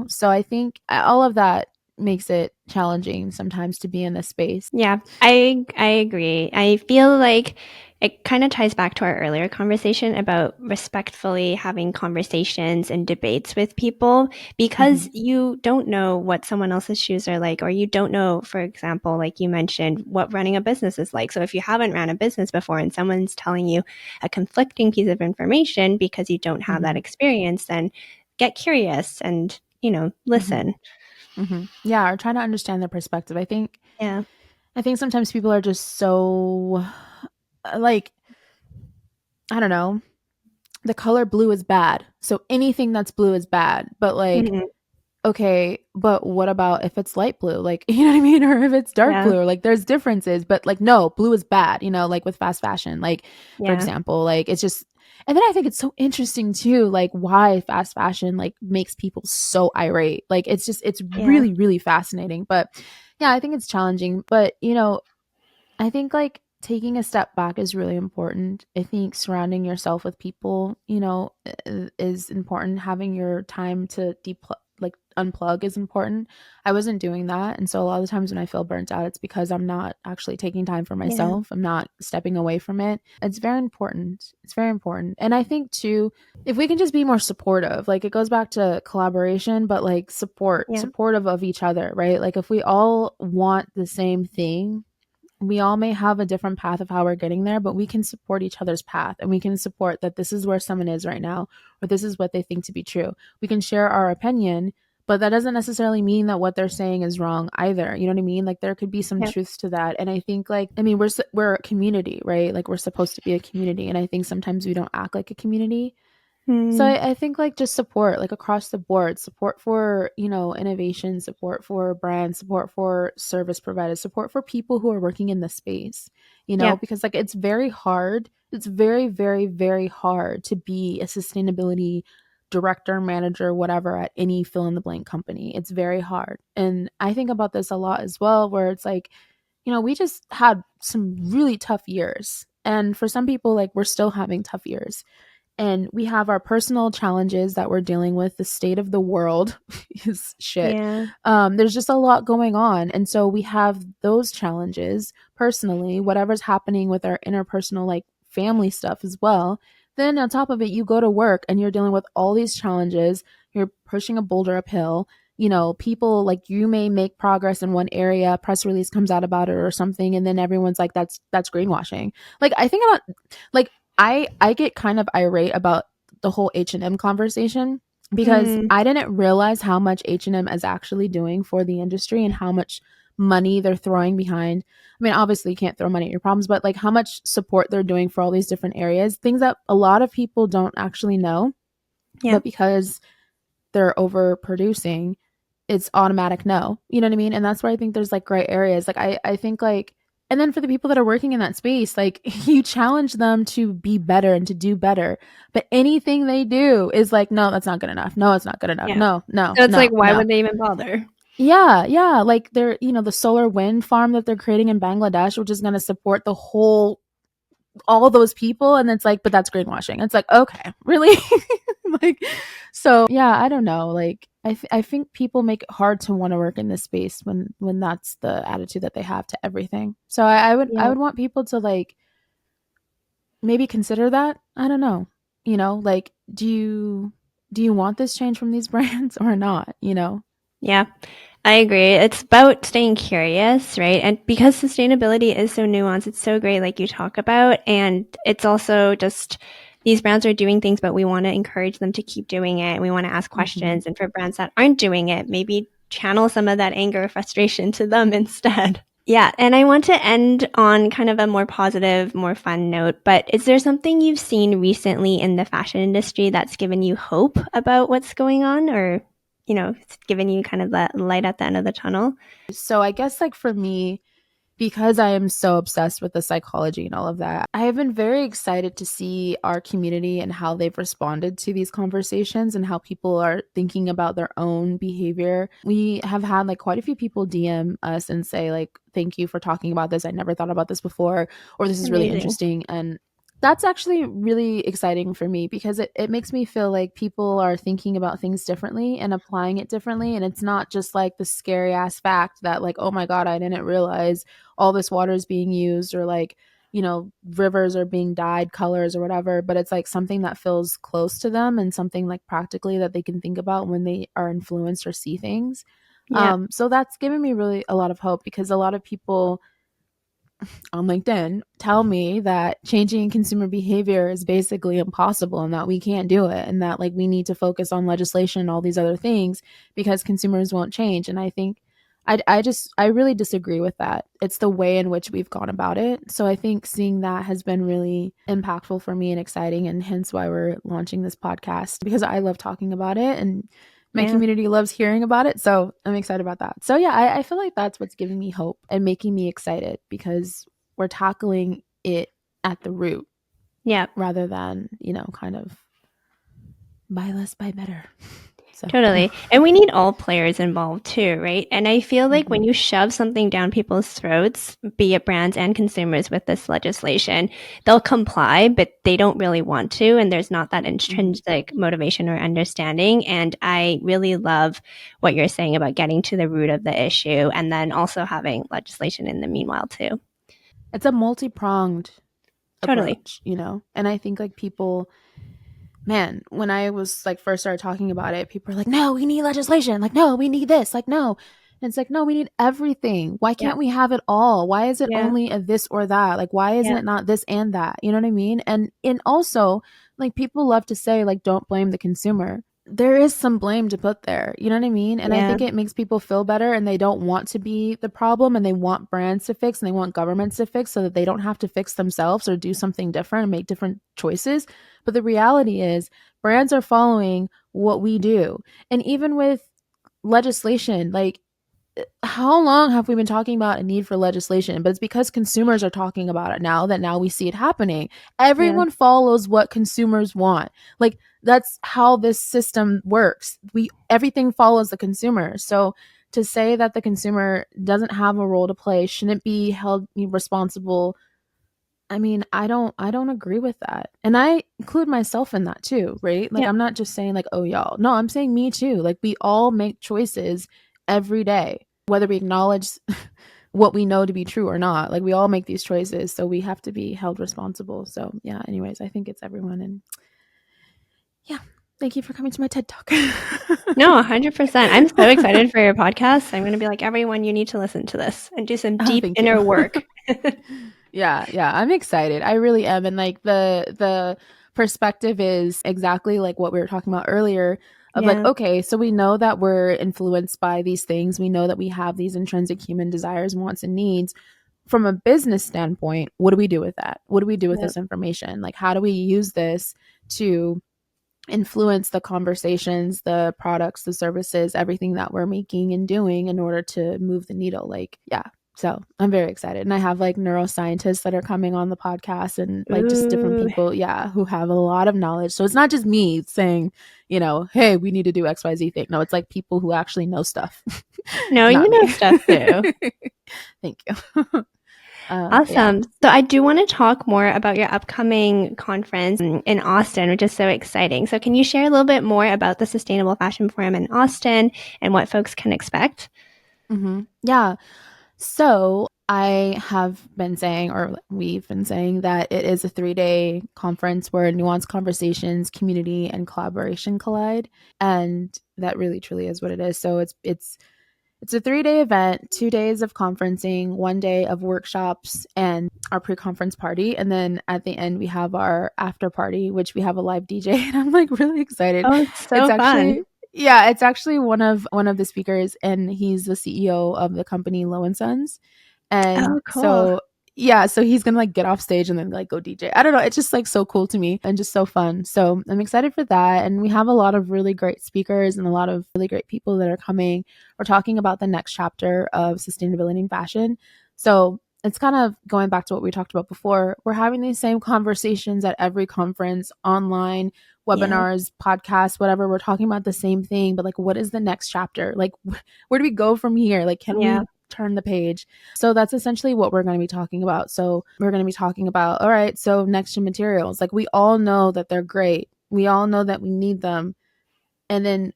So I think all of that makes it challenging sometimes to be in this space. Yeah, I agree. I feel like it kind of ties back to our earlier conversation about respectfully having conversations and debates with people, because Mm-hmm. you don't know what someone else's shoes are like, or you don't know, for example, like you mentioned, what running a business is like. So if you haven't ran a business before and someone's telling you a conflicting piece of information because you don't have that Mm-hmm. experience, then get curious and, Mm-hmm. listen. Mm-hmm. Yeah, or try to understand their perspective. Yeah. I think sometimes people are just so like, I don't know, the color blue is bad. So anything that's blue is bad. But like, Mhm. okay, but what about if it's light blue? Like, you know what I mean? Or if it's dark Yeah. blue, or like there's differences, but like, no, blue is bad, like with fast fashion. Like, for Yeah. example, like it's just, and then I think it's so interesting too, like why fast fashion like makes people so irate. Like, it's Yeah. really, really fascinating. But yeah, I think it's challenging. But, I think like taking a step back is really important. I think surrounding yourself with people, is important. Having your time to like unplug is important. I wasn't doing that. And so a lot of the times when I feel burnt out, it's because I'm not actually taking time for Yeah. myself. I'm not stepping away from it. It's very important. It's very important. And I think too, if we can just be more supportive, like it goes back to collaboration, but like Yeah. supportive of each other, right? Like if we all want the same thing, we all may have a different path of how we're getting there, but we can support each other's path, and we can support that this is where someone is right now, or this is what they think to be true. We can share our opinion, but that doesn't necessarily mean that what they're saying is wrong either. You know what I mean? Like there could be some Yeah. truths to that. And I think like, I mean, we're a community, right? Like we're supposed to be a community. And I think sometimes we don't act like a community. So Mm. I think like just support, like across the board, support for, innovation, support for brands, support for service providers, support for people who are working in the space, Yeah. because like it's very hard. It's very, very, very hard to be a sustainability director, manager, whatever at any fill in the blank company. It's very hard. And I think about this a lot as well, where it's like, we just had some really tough years. And for some people, like we're still having tough years, and we have our personal challenges that we're dealing with. The state of the world is shit. Yeah. There's just a lot going on, and so we have those challenges personally, whatever's happening with our interpersonal like family stuff as well. Then on top of it, you go to work and you're dealing with all these challenges. You're pushing a boulder uphill. You know, people like you may make progress in one area, press release comes out about it or something, and then everyone's like, that's greenwashing. Like I think about like I get kind of irate about the whole H&M conversation because Mm, I didn't realize how much H&M is actually doing for the industry and how much money they're throwing behind. I mean, obviously you can't throw money at your problems, but like how much support they're doing for all these different areas, things that a lot of people don't actually know, yeah. but because they're overproducing, it's automatic no. You know what I mean? And that's where I think there's like gray areas. Like I think like and then for the people that are working in that space, like you challenge them to be better and to do better. But anything they do is like, no, that's not good enough. No, it's not good enough. Yeah. No, no, So it's no, like, why no. would they even bother? Yeah, yeah. Like they're, you know, the solar wind farm that they're creating in Bangladesh, which is going to support the whole, all those people. And it's like, but that's greenwashing. It's like, okay, really? Like, so yeah, I don't know. Like, I think people make it hard to want to work in this space when that's the attitude that they have to everything. So I Yeah. would want people to like maybe consider that. I don't know. You know, like, do you want this change from these brands or not? You know? Yeah, I agree. It's about staying curious, right? And because sustainability is so nuanced, it's so great, like you talk about. And it's also just these brands are doing things, but we want to encourage them to keep doing it. We want to ask Mm-hmm. questions. And for brands that aren't doing it, maybe channel some of that anger or frustration to them instead. Yeah, and I want to end on kind of a more positive, more fun note, but is there something you've seen recently in the fashion industry that's given you hope about what's going on or, it's given you kind of that light at the end of the tunnel? So I guess like for me, because I am so obsessed with the psychology and all of that, I have been very excited to see our community and how they've responded to these conversations and how people are thinking about their own behavior. We have had like quite a few people DM us and say like, thank you for talking about this. I never thought about this before, or this is really Amazing. interesting. And that's actually really exciting for me because it makes me feel like people are thinking about things differently and applying it differently. And it's not just like the scary ass fact that like, oh my God, I didn't realize all this water is being used or like, you know, rivers are being dyed colors or whatever, but it's like something that feels close to them and something like practically that they can think about when they are influenced or see things. Yeah. So that's given me really a lot of hope because a lot of people on LinkedIn tell me that changing consumer behavior is basically impossible and that we can't do it and that like we need to focus on legislation and all these other things because consumers won't change. And I think I really disagree with that. It's the way in which we've gone about it. So I think seeing that has been really impactful for me and exciting, and hence why we're launching this podcast because I love talking about it and my Yeah. community loves hearing about it. So I'm excited about that. So yeah, I feel like that's what's giving me hope and making me excited because we're tackling it at the root Yeah. rather than, you know, kind of buy less, buy better. So yeah. Totally. And we need all players involved too, right? And I feel like Mm-hmm. when you shove something down people's throats, be it brands and consumers with this legislation, they'll comply, but they don't really want to. And there's not that Mm-hmm. intrinsic motivation or understanding. And I really love what you're saying about getting to the root of the issue and then also having legislation in the meanwhile too. It's a multi-pronged Totally. approach, you know? And I think like people, man, when I was like first started talking about it, people are like, no, we need legislation. Like, no, we need this. Like, no. And it's like, no, we need everything. Why Yeah. can't we have it all? Why is it Yeah. only a this or that? Like, why isn't Yeah. it not this and that? You know what I mean? And also, like people love to say, like, don't blame the consumer. There is some blame to put there. You know what I mean? And I Yeah. think it makes people feel better and they don't want to be the problem and they want brands to fix and they want governments to fix so that they don't have to fix themselves or do something different and make different choices. But the reality is, brands are following what we do. And even with legislation, like how long have we been talking about a need for legislation? But it's because consumers are talking about it now that now we see it happening. Yeah. Everyone follows what consumers want. Like that's how this system works. We everything follows the consumer. So to say that the consumer doesn't have a role to play, shouldn't be held responsible, I mean, I don't agree with that. And I include myself in that too, right? Like Yeah. I'm not just saying like, oh y'all. No, I'm saying me too. Like we all make choices every day, whether we acknowledge what we know to be true or not. Like, we all make these choices, so we have to be held responsible. So yeah, anyways, I think it's everyone. And yeah, thank you for coming to my TED Talk. No, 100%. I'm so excited for your podcast. I'm going to be like, everyone, you need to listen to this and do some deep Thank inner you. work. Yeah, I'm excited. I really am. And like the perspective is exactly like what we were talking about earlier of like, Yeah. okay, so we know that we're influenced by these things. We know that we have these intrinsic human desires, wants, and needs. From a business standpoint, what do we do with that? What do we do with Yep. this information? Like, how do we use this to influence the conversations, the products, the services, everything that we're making and doing in order to move the needle? Like, yeah. So I'm very excited. And I have like neuroscientists that are coming on the podcast and like just different Ooh. people, yeah, who have a lot of knowledge. So it's not just me saying, hey, we need to do XYZ thing. No, it's like people who actually know stuff. No, you Not know me. stuff too. Thank you. Yeah. Awesome. So I do want to talk more about your upcoming conference in Austin, which is so exciting. So can you share a little bit more about the Sustainable Fashion Forum in Austin and what folks can expect? Yeah. So I have been saying, or we've been saying, that it is a 3-day conference where nuanced conversations, community, and collaboration collide, and that really truly is what it is. So it's a 3-day event, 2 days of conferencing, 1 day of workshops, and our pre-conference party, and then at the end we have our after party, which we have a live DJ, and I'm like really excited. Oh, it's It's so fun. actually Yeah, it's actually one of the speakers, and he's the CEO of the company Low and Sons. And Oh, cool. so yeah, so he's gonna like get off stage and then like go DJ. I don't know, it's just like so cool to me and just so fun. So I'm excited for that. And we have a lot of really great speakers and a lot of really great people that are coming. We're talking about the next chapter of sustainability in fashion. So it's kind of going back to what we talked about before. We're having these same conversations at every conference, online, Yeah. webinars, podcasts, whatever. We're talking about the same thing, but like, what is the next chapter? Like, where do we go from here? Like, can Yeah. we turn the page? So that's essentially what we're going to be talking about. So we're going to be talking about, all right, so next gen materials, like we all know that they're great. We all know that we need them. And then,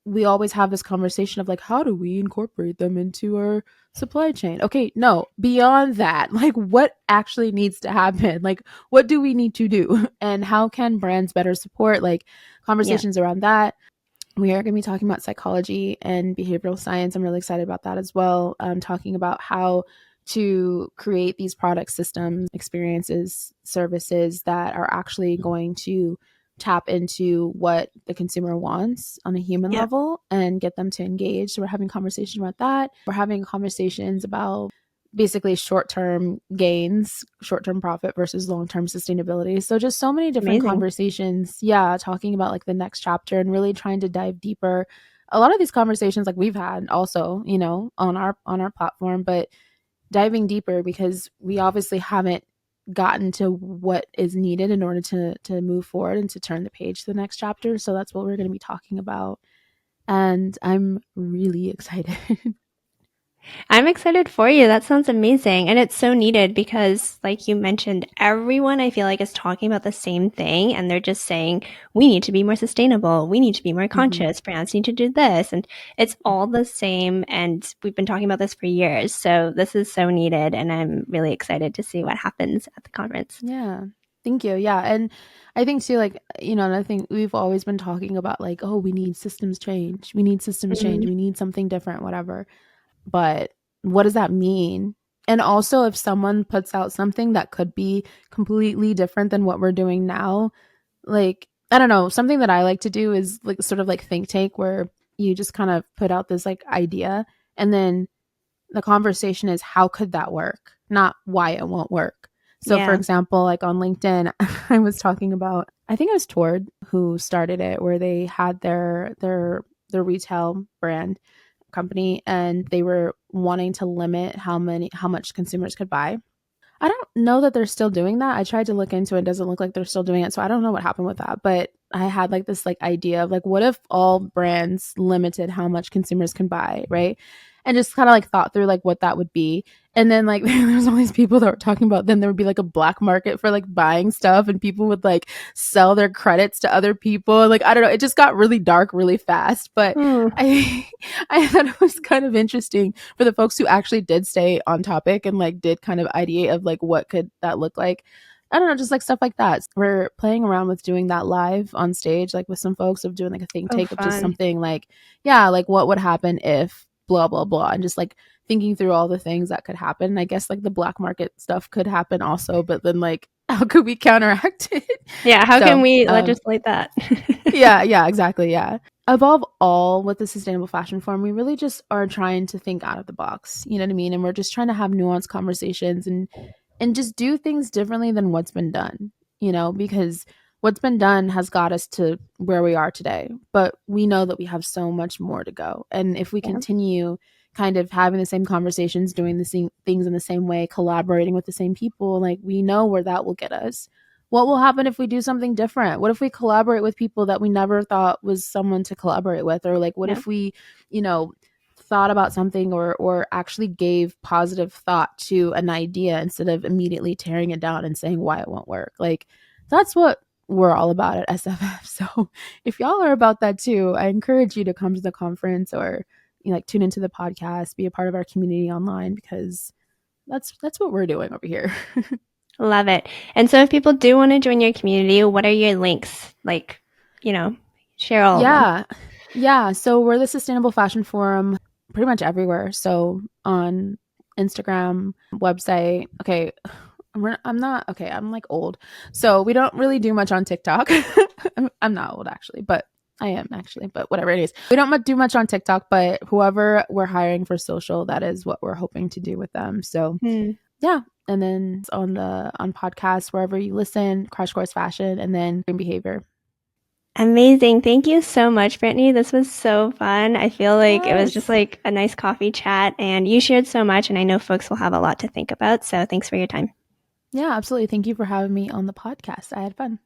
we always have this conversation of like, how do we incorporate them into our supply chain? Okay, no, beyond that, like what actually needs to happen? Like, what do we need to do? And how can brands better support like Yeah. conversations around that? We are going to be talking about psychology and behavioral science. I'm really excited about that as well. Talking about how to create these product systems, experiences, services that are actually going to tap into what the consumer wants on a human Yeah. level and get them to engage. So we're having conversations about that. We're having conversations about basically short-term gains, short-term profit versus long-term sustainability. So just so many different Amazing. conversations, yeah, talking about like the next chapter and really trying to dive deeper. A lot of these conversations like we've had also, on our platform, but diving deeper because we obviously haven't gotten to what is needed in order to move forward and to turn the page to the next chapter. So that's what we're going to be talking about. And I'm really excited. I'm excited for you. That sounds amazing. And it's so needed because, like you mentioned, everyone I feel like is talking about the same thing. And they're just saying, we need to be more sustainable. We need to be more Mm-hmm. conscious. Brands need to do this. And it's all the same. And we've been talking about this for years. So this is so needed. And I'm really excited to see what happens at the conference. Yeah. Thank you. Yeah. And I think too, like, another thing we've always been talking about, like, oh, we need systems change. We need systems change. Mm, We need something different, whatever. But what does that mean? And also, if someone puts out something that could be completely different than what we're doing now, like, I don't know, something that I like to do is like sort of like think tank where you just kind of put out this like idea and then the conversation is how could that work, not why it won't work. So for yeah. example, like on LinkedIn, I was talking about, I think it was Tord who started it, where they had their retail brand company and they were wanting to limit how much consumers could buy. I don't know that they're still doing that. I tried to look into it. It doesn't look like they're still doing it. So I don't know what happened with that. But I had like this like idea of like, what if all brands limited how much consumers can buy, right? And just kind of like thought through like what that would be. And then like there's all these people that were talking about then there would be like a black market for like buying stuff, and people would like sell their credits to other people. Like I don't know, it just got really dark really fast. But I I thought it was kind of interesting for the folks who actually did stay on topic and like did kind of ideate of like what could that look like. I don't know, just like stuff like that. We're playing around with doing that live on stage, like with some folks, of doing like a think tank of just something like, yeah, like what would happen if blah, blah, blah. And just like thinking through all the things that could happen. I guess like the black market stuff could happen also, but then like, how could we counteract it? Yeah, how can we legislate that? Yeah, exactly. Yeah. Above all, with the Sustainable Fashion Forum, we really just are trying to think out of the box. You know what I mean? And we're just trying to have nuanced conversations and just do things differently than what's been done, you know, because what's been done has got us to where we are today. But we know that we have so much more to go. And if we continue kind of having the same conversations, doing the same things in the same way, collaborating with the same people, like we know where that will get us. What will happen if we do something different? What if we collaborate with people that we never thought was someone to collaborate with? Or like, what if we, you know, thought about something or actually gave positive thought to an idea instead of immediately tearing it down and saying why it won't work? Like, that's what we're all about at SFF. So if y'all are about that too, I encourage you to come to the conference or, you know, like tune into the podcast, be a part of our community online, because that's what we're doing over here. Love it. And so if people do want to join your community, what are your links? Like, you know, share all of them. Yeah. So we're the Sustainable Fashion Forum pretty much everywhere. So on Instagram, website. Okay. I'm not okay. I'm like old. So we don't really do much on TikTok. I'm not old actually, but I am actually, but whatever it is. We don't do much on TikTok, but whoever we're hiring for social, that is what we're hoping to do with them. So yeah. And then on podcasts, wherever you listen, Crash Course Fashion, and then Green Behavior. Amazing. Thank you so much, Brittany. This was so fun. I feel like it was just like a nice coffee chat, and you shared so much, and I know folks will have a lot to think about. So thanks for your time. Yeah, absolutely. Thank you for having me on the podcast. I had fun.